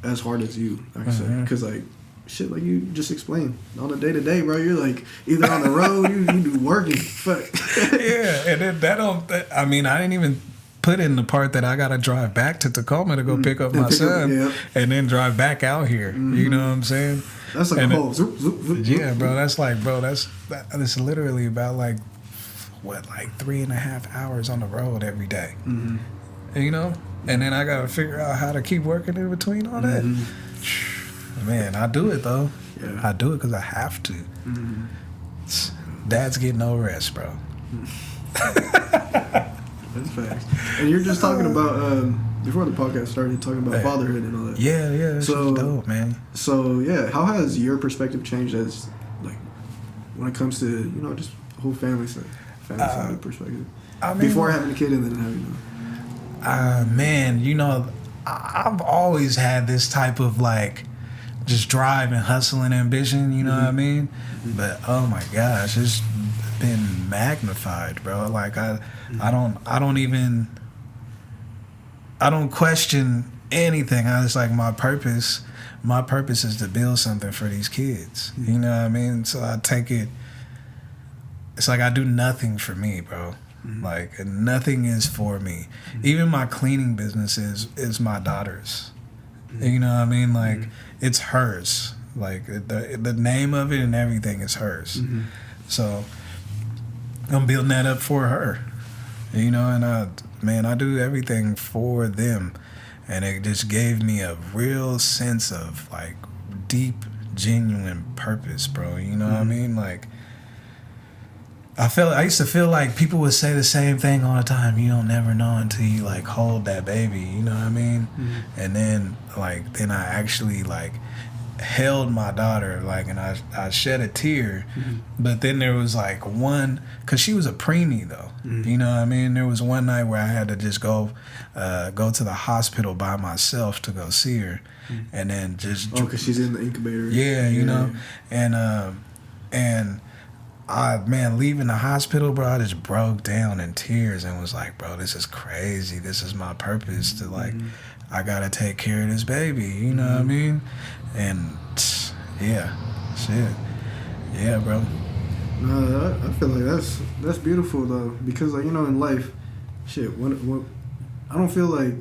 as hard as you, I can say. Because, like, shit, like you just explained, on a day-to-day, bro, you're like either on the road, you do working. Fuck. Yeah, and then I mean, I didn't even put in the part that I gotta drive back to Tacoma to go pick up my son, and then drive back out here. You know what I'm saying? That's like a whole zoop, zoop, zoop. Yeah, bro. That's like, bro. That's literally about like 3.5 hours on the road every day. You know, and then I gotta figure out how to keep working in between all that. Man, I do it though. Yeah. I do it because I have to. Dad's getting no rest, bro. That's facts. And you're just talking about before the podcast started, talking about fatherhood and all that. Yeah, that's dope, man. So yeah, how has your perspective changed as like when it comes to, you know, just whole family side perspective? I mean, before having a kid and then having man, you know, I've always had this type of like just drive and hustle and ambition, you know what I mean? But oh my gosh, it's been magnified, bro. Like I don't question anything. I just like my purpose is to build something for these kids. You know what I mean? So I take it, it's like I do nothing for me, bro. Like nothing is for me. Even my cleaning business is my daughter's. You know what I mean? Like it's hers. Like the name of it and everything is hers. So I'm building that up for her. You know, and I do everything for them. And it just gave me a real sense of like deep, genuine purpose, bro. You know what I mean? Like I used to feel like people would say the same thing all the time. You don't never know until you like hold that baby, you know what I mean? And then then I actually like held my daughter, like, and I shed a tear. But then there was like one, cause she was a preemie though, you know what I mean? There was one night where I had to just go to the hospital by myself to go see her, and then just cause she's in the incubator. Yeah, you know, and leaving the hospital, bro, I just broke down in tears and was like, bro, this is crazy. This is my purpose to like, I gotta take care of this baby. You know what I mean? And yeah, shit, yeah, bro. No, I feel like that's beautiful though, because like, you know, in life, shit, when I don't feel like,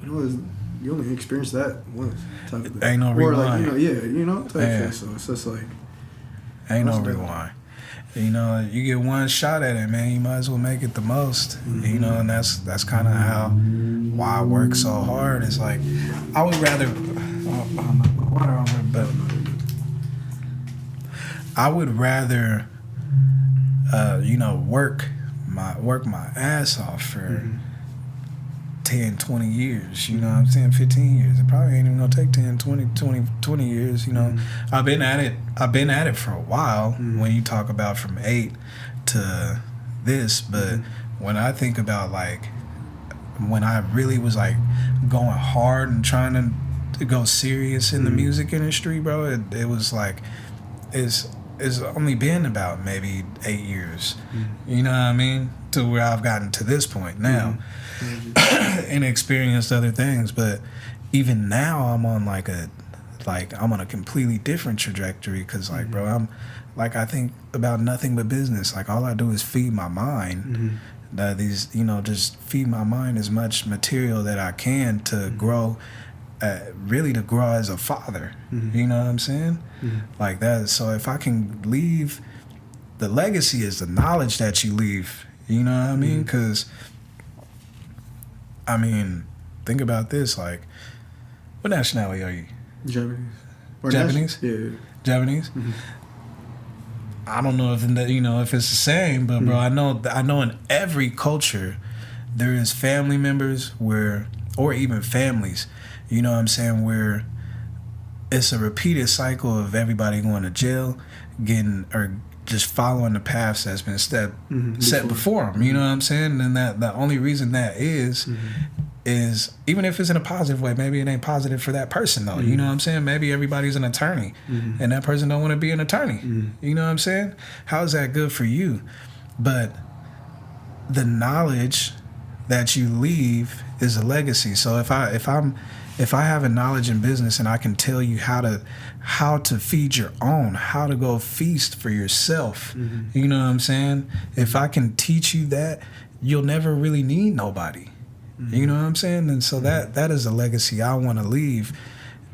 you know, you only experience that once type of thing. Ain't no rewind. Or like, you know, type thing. So it's just like. Ain't no rewind. You know, you get one shot at it, man. You might as well make it the most. You know, and that's kind of why I work so hard. It's like I would rather. I would rather, you know, work my ass off for 10, 20 years, you know what I'm saying, 15 years. It probably ain't even gonna take 10, 20 years, you know. I've been at it for a while when you talk about from 8 to this, but when I think about like when I really was like going hard and trying to go serious in the music industry, bro, it was like it's only been about maybe 8 years, you know what I mean, to where I've gotten to this point now. And experienced other things, but even now I'm on I'm on a completely different trajectory, because like, bro, I'm like, I think about nothing but business. Like all I do is feed my mind. These, you know, just feed my mind as much material that I can to grow, really to grow as a father. You know what I'm saying? Like that. So if I can leave, the legacy is the knowledge that you leave. You know what I mean? Because I mean, think about this. Like, what nationality are you? Japanese? Yeah. Japanese? I don't know if it's the same, but bro, I know in every culture there is family members or even families, you know what I'm saying, where it's a repeated cycle of everybody going to jail, or just following the paths that's been set before them. You know what I'm saying? And that the only reason that is is, even if it's in a positive way, maybe it ain't positive for that person though. You know what I'm saying? Maybe everybody's an attorney and that person don't want to be an attorney. You know what I'm saying? How is that good for you? But the knowledge that you leave is a legacy. So if I have a knowledge in business and I can tell you how to feed your own, how to go feast for yourself, you know what I'm saying? If I can teach you that, you'll never really need nobody. You know what I'm saying? And so that is a legacy I want to leave,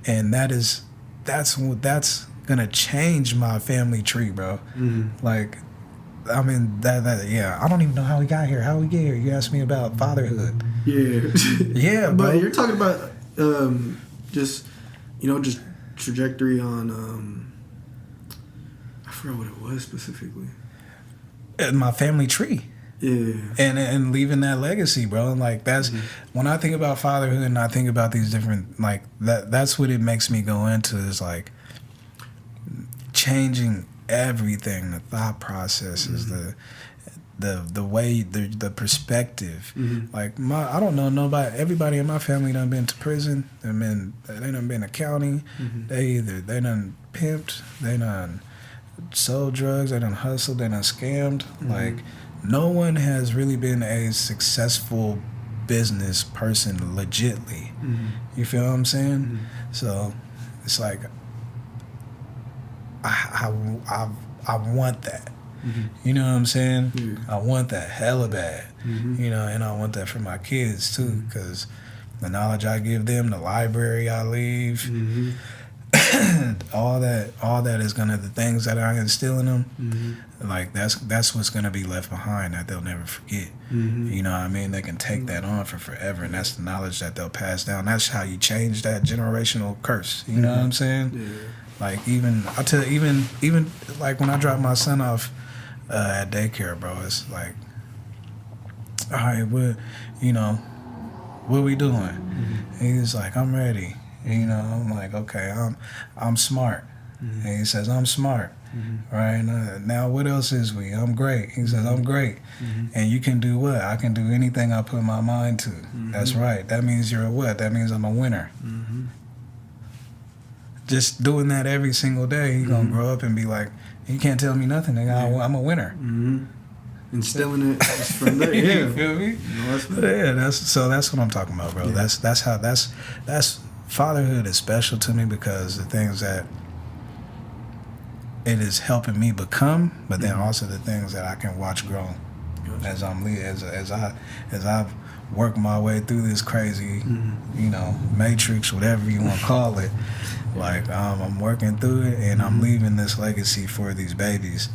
and that's gonna change my family tree, bro. Like, I mean, yeah. I don't even know how we got here. How we get here? You asked me about fatherhood. Yeah. Yeah, bro. But you're talking about just trajectory on I forgot what it was specifically. My family tree. Yeah. And leaving that legacy, bro. Like, that's when I think about fatherhood and I think about these different, like, that's what it makes me go into, is like changing everything, the thought processes, the way, the perspective. Like, I don't know nobody. Everybody in my family done been to prison. They done been to county. They done pimped. They done sold drugs. They done hustled. They done scammed. Like, no one has really been a successful business person legitly. You feel what I'm saying? So it's like, I want that. You know what I'm saying? I want that hella bad. You know, and I want that for my kids too, because the knowledge I give them, the library I leave, all that is gonna, the things that I instill in them, like that's what's gonna be left behind that they'll never forget. You know what I mean? They can take that on for forever, and that's the knowledge that they'll pass down. That's how you change that generational curse. You know what I'm saying? Yeah. Like, even like when I drop my son off at daycare, bro, it's like, all right, what we doing? And he's like, I'm ready. You know, I'm like, okay, I'm smart. And he says, I'm smart. Right? Now what else is we? I'm great. He says, I'm great. And you can do what? I can do anything I put my mind to. That's right. That means you're a what? That means I'm a winner. Just doing that every single day, you're going to grow up and be like, you can't tell me nothing, nigga. I'm a winner. Instilling it from there. Yeah. You feel me? Yeah, that's what I'm talking about, bro. Yeah. That's fatherhood is special to me, because the things that it is helping me become, but then also the things that I can watch grow as I've worked my way through this crazy, matrix, whatever you want to call it. Like, I'm working through it, and I'm leaving this legacy for these babies,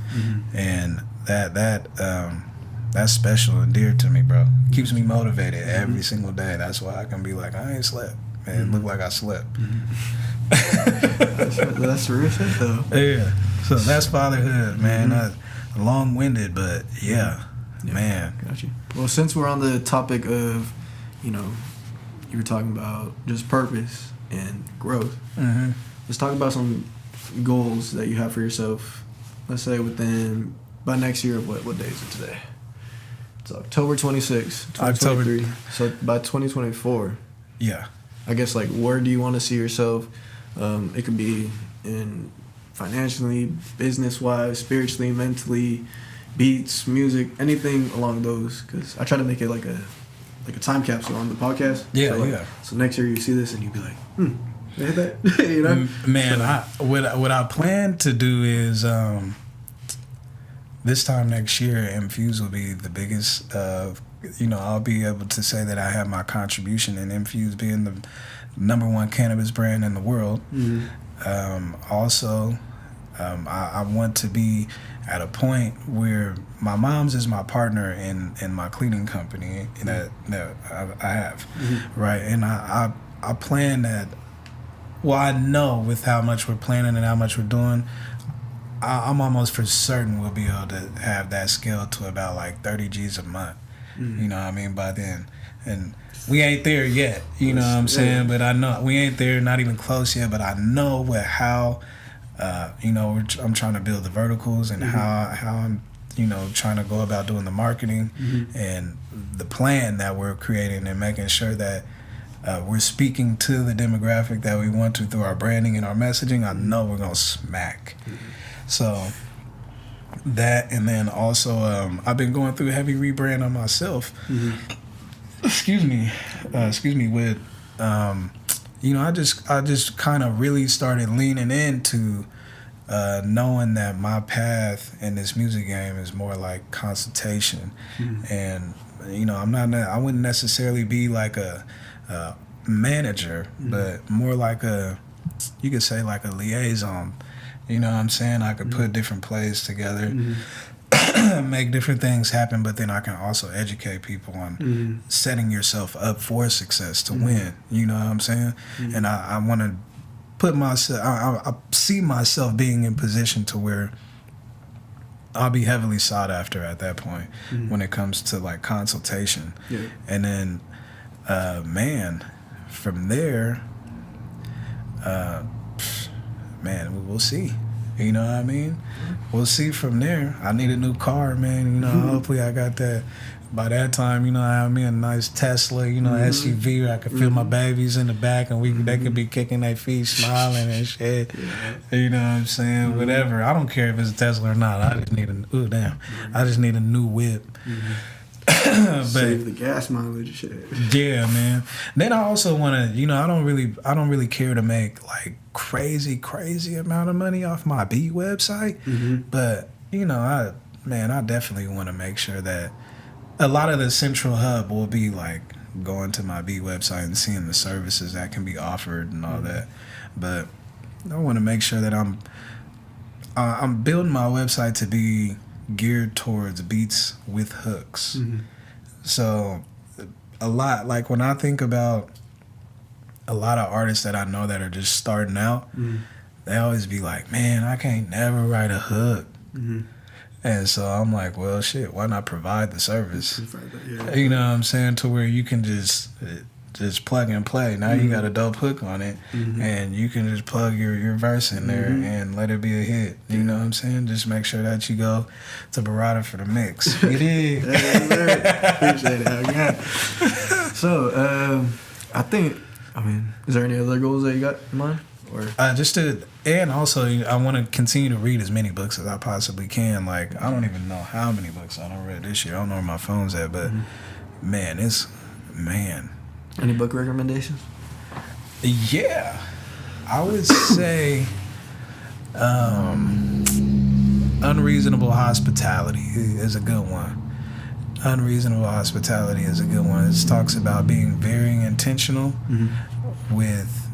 and that's special and dear to me, bro. It keeps me motivated every single day. That's why I can be like, I ain't slept. Man, it looked like I slept. That's real shit, though. Yeah. So that's fatherhood, man. Long-winded, but yeah, man. Got you. Well, since we're on the topic of, you were talking about just purpose and growth. Let's talk about some goals that you have for yourself. Let's say by next year. What day is it today? It's October 26th, 2023. So by 2024. Yeah. I guess, like, where do you want to see yourself? It could be in financially, business-wise, spiritually, mentally, beats, music, anything along those. Because I try to make it like a time capsule on the podcast. Yeah, So next year you see this and you'll be like, they hit that. You know? Man, what I plan to do is this time next year, Infuse will be the biggest. I'll be able to say that I have my contribution in Infuse being the #1 cannabis brand in the world. Also, I want to be at a point where my mom's is my partner in my cleaning company that I have, right? And I plan that. Well, I know with how much we're planning and how much we're doing, I'm almost for certain we'll be able to have that scale to about like 30 G's a month. You know what I mean? By then. And we ain't there yet, you know what I'm saying? But I know we ain't there, not even close yet, but I know how I'm trying to build the verticals and how I'm trying to go about doing the marketing and the plan that we're creating and making sure that we're speaking to the demographic that we want to through our branding and our messaging, I know we're going to smack. So that, and then also I've been going through heavy rebrand on myself. Excuse me, with I just kind of really started leaning into knowing that my path in this music game is more like consultation, and I wouldn't necessarily be like a manager, but more like you could say like a liaison. You know what I'm saying? I could put different plays together, make different things happen, but then I can also educate people on setting yourself up for success to win. You know what I'm saying? And I want to put myself, I see myself being in position to where I'll be heavily sought after at that point when it comes to like consultation. Yeah. And then, man, from there, man, we'll see. You know what I mean? We'll see from there. I need a new car, man. Hopefully I got that. By that time, I have me a nice Tesla, SUV where I can feel my babies in the back and they could be kicking their feet, smiling and shit. You know what I'm saying? Whatever. I don't care if it's a Tesla or not. I just need I just need a new whip. But save the gas mileage, shit. Yeah, man. Then I also want to, I don't really care to make like crazy amount of money off my beat website, but I definitely want to make sure that a lot of the central hub will be like going to my beat website and seeing the services that can be offered and all that. But I want to make sure that I'm building my website to be geared towards beats with hooks. So a lot, like when I think about a lot of artists that I know that are just starting out, they always be like, man, I can't never write a hook. And so I'm like, well, shit, why not provide the service? You know what I'm saying? To where you can just plug and play. Now you got a dope hook on it, and you can just plug your verse in there and let it be a hit. You know what I'm saying? Just make sure that you go to BERADA for the mix. You dig? Appreciate it. Okay. So, is there any other goals that you got in mind? Or and also I want to continue to read as many books as I possibly can. Like, I don't even know how many books I done read this year. I don't know where my phone's at, but man. Any book recommendations? Yeah, I would say Unreasonable Hospitality is a good one. Unreasonable Hospitality is a good one. It talks about being very intentional with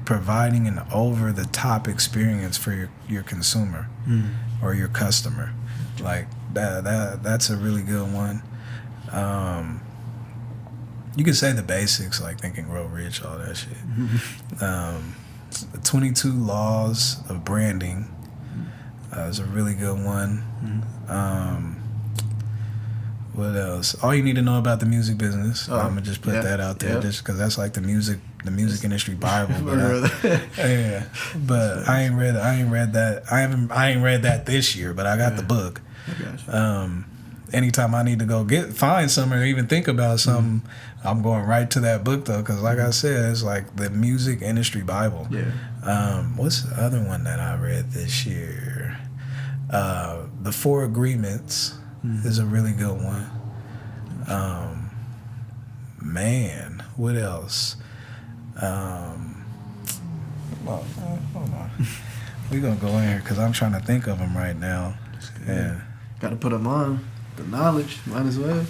providing an over-the-top experience for your consumer or your customer. Like that's a really good one. You could say the basics, like Think and Grow Rich, all that shit. The 22 Laws of Branding is a really good one. What else? All You Need to Know About the Music Business. I'm gonna just put that out there, just because that's like the music industry Bible. But I ain't read that. I ain't read that this year, but I got the book. Anytime I need to go find something or even think about something, I'm going right to that book though, because like I said, it's like the music industry Bible. What's the other one that I read this year? The Four Agreements is a really good one. Man, what else? Hold on. We're gonna go in here because I'm trying to think of them right now. Yeah. Got to put them on. The knowledge, might as well.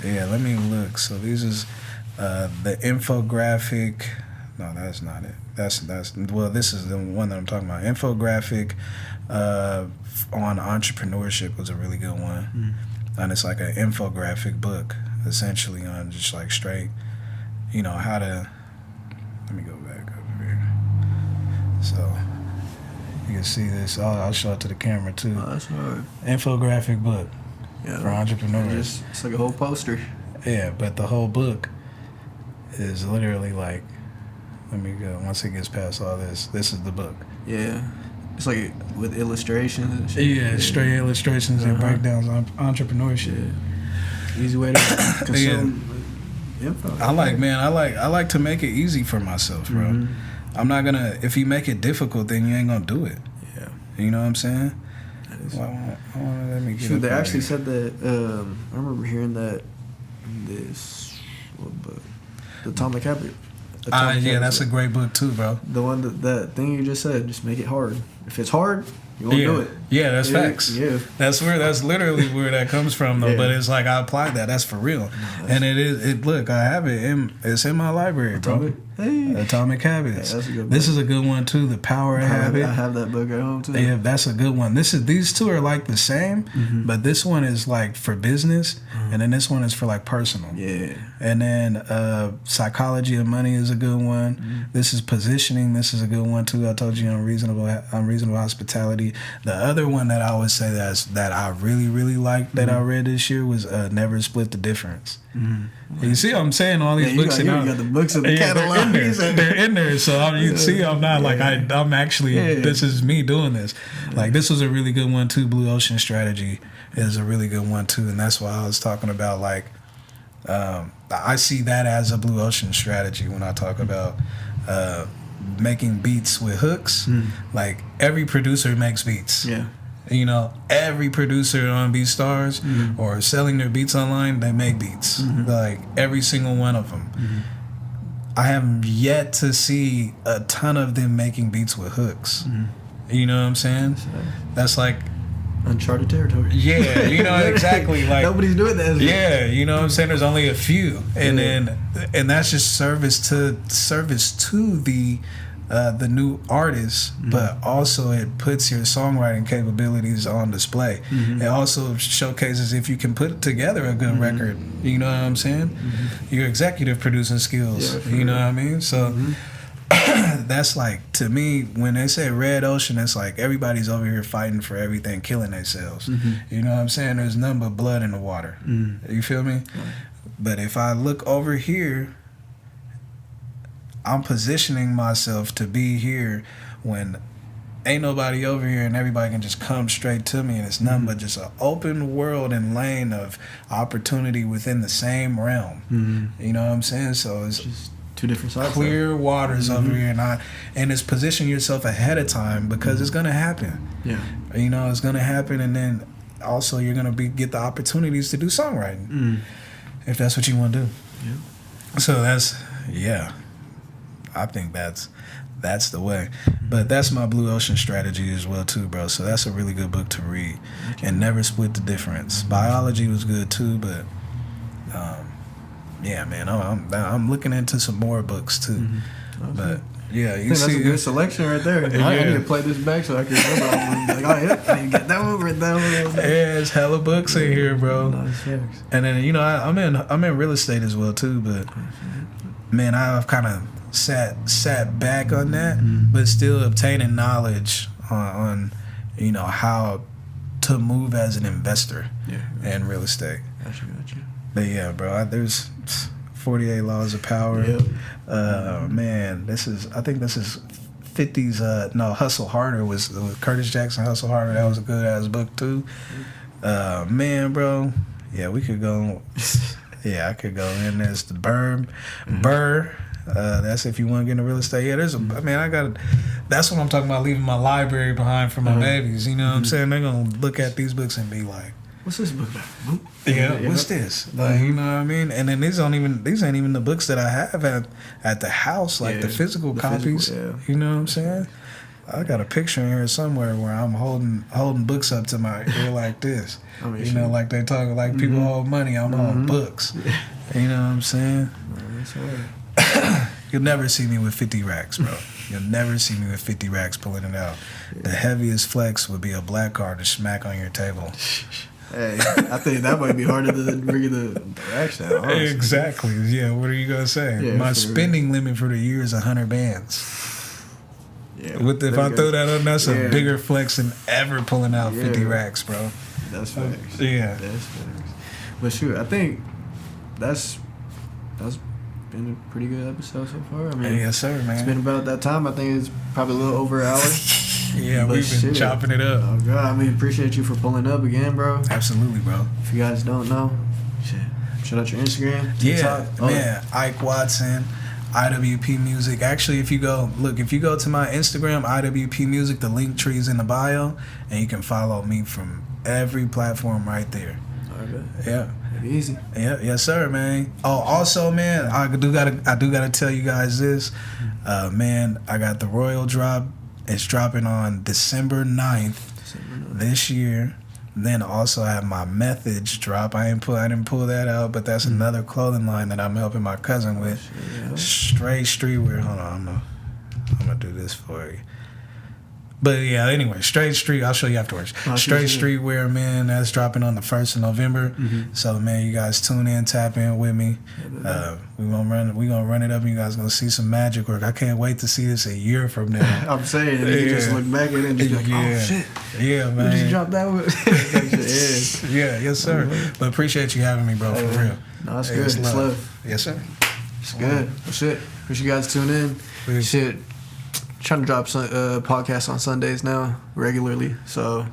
Yeah, let me look. So these is the infographic. No, that's not it. That's this is the one that I'm talking about. Infographic on entrepreneurship was a really good one. And it's like an infographic book, essentially, on just like straight, how to. Let me go back up here. So you can see this. I'll show it to the camera too. Oh, that's hard. Infographic book. Yeah, for entrepreneurs. It's like a whole poster. Yeah, but the whole book is literally like, let me go. Once it gets past all this is the book. Yeah. It's like with illustrations and shit. Yeah, straight illustrations and breakdowns on entrepreneurship. Yeah. Easy way to consume info. I like to make it easy for myself, bro. Mm-hmm. I'm not gonna. If you make it difficult, then you ain't gonna do it. Yeah. You know what I'm saying? Let me get they actually said that. I remember hearing that in this book, The Atomic Habit. Yeah, that's a great book too, bro. The one that thing you just said, just make it hard. If it's hard, you won't do it. Yeah, that's facts. Yeah, that's literally where that comes from, though. Yeah. But it's like I applied that. That's for real. And it is. Look, I have it. It's in my library, bro. Atomic Habits. Yeah, that's a good book. This is a good one too. The Power of Habit. I have that book at home too. Yeah, that's a good one. These two are like the same, but this one is like for business, and then this one is for like personal. Yeah. And then Psychology of Money is a good one. This is Positioning. This is a good one too. I told you Unreasonable Hospitality. The other one that I always say that I really, really liked that I read this year was Never Split the Difference. You see, I'm saying all these books. You got the books in the catalog. They're in there. So you see, I'm not like I'm actually. This is me doing this. Like this was a really good one too. Blue Ocean Strategy is a really good one too, and that's why I was talking about like. I see that as a blue ocean strategy when I talk about making beats with hooks. Like every producer makes beats. Yeah. You know, every producer on BeatStars or selling their beats online, they make beats. Like every single one of them. I have yet to see a ton of them making beats with hooks. You know what I'm saying? That's like uncharted territory. Yeah, you know exactly. Like nobody's doing that. Yeah, you know what I'm saying. There's only a few, and that's just service to the new artist, but also it puts your songwriting capabilities on display. It also showcases if you can put together a good record. You know what I'm saying? Your executive producing skills. You know what I mean? So. That's like, to me, when they say red ocean, it's like everybody's over here fighting for everything, killing themselves. You know what I'm saying? There's nothing but blood in the water. You feel me? But if I look over here, I'm positioning myself to be here when ain't nobody over here and everybody can just come straight to me, and it's nothing but just an open world and lane of opportunity within the same realm. You know what I'm saying? So it's just two different sides. Clear waters over here, and it's position yourself ahead of time because it's gonna happen. Yeah, you know it's gonna happen, and then also you're gonna get the opportunities to do songwriting if that's what you want to do. Yeah. So I think that's the way. But that's my blue ocean strategy as well too, bro. So that's a really good book to read, and Never Split the Difference. Biology was good too, but. Yeah, man, I'm looking into some more books too, but yeah, you see, that's a good selection right there. I need to play this back so I can remember. Like, I need to get that one right there. Yeah, it's hella books in here, bro. And then I'm in real estate as well too, but man, I've kind of sat back on that, but still obtaining knowledge on how to move as an investor in real estate. Gotcha. But yeah, bro, there's 48 Laws of Power. Man, I think this is 50s. Hustle Harder was Curtis Jackson. Hustle Harder. That was a good ass book too. Man, bro. Yeah, we could go. Yeah, I could go in. There's the Burr. That's if you want to get into real estate. Yeah, that's what I'm talking about. Leaving my library behind for my babies. You know what I'm saying? They're gonna look at these books and be like, what's this book about? What's this? Like, you know what I mean? And then these ain't even the books that I have at the house, like the physical copies. You know what I'm saying? I got a picture in here somewhere where I'm holding books up to my ear like this. Like they talk like people hold money. I'm holding books. You know what I'm saying? You'll never see me with 50 racks, bro. You'll never see me with 50 racks pulling it out. The heaviest flex would be a black card to smack on your table. Hey, I think that might be harder than bringing the racks down, honestly. Exactly. Yeah, what are you going to say? Yeah, my spending limit for the year is 100 bands. Yeah. If I throw that on, that's a bigger flex than ever pulling out 50 racks, bro. That's facts. Yeah. That's facts. But shoot, I think that's been a pretty good episode so far. I mean, yes, sir, man. It's been about that time. I think it's probably a little over an hour. Yeah, we've been chopping it up. Oh God, I mean, appreciate you for pulling up again, bro. Absolutely, bro. If you guys don't know, shout out your Instagram, TikTok. Yeah, man, Ike Watson, IWP Music. Actually, if you go to my Instagram, IWP Music, the link tree is in the bio, and you can follow me from every platform right there. All right. Yeah. Easy. Yeah, yes, sir, man. Oh, also, man, I do gotta tell you guys this, man. I got the Royal drop. It's dropping on December 9th this year. Then also I have my Methods drop. I didn't pull that out, but that's another clothing line that I'm helping my cousin with. Straight streetwear. Hold on, I'm gonna do this for you. But yeah, anyway, straight street. I'll show you afterwards. Straight streetwear, man. That's dropping on the 1st of November. So man, you guys tune in, tap in with me. We gonna run it up, and you guys gonna see some magic work. I can't wait to see this a year from now. I'm saying, you just look back at it and just be like, oh shit, yeah, man. We just dropped that one. Yeah, yes, sir. But appreciate you having me, bro, for real. No, it's good. It's love. Yes, sir. It's good. Well, shit. Appreciate you guys tuning in. Shit. Trying to drop podcasts on Sundays now regularly. So,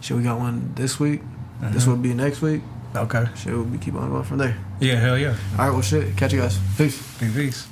shit, we got one this week. This will be next week. Okay. Shit, we'll be keep on going from there. Yeah, hell yeah. All right, well, shit. Catch you guys. Peace. Peace.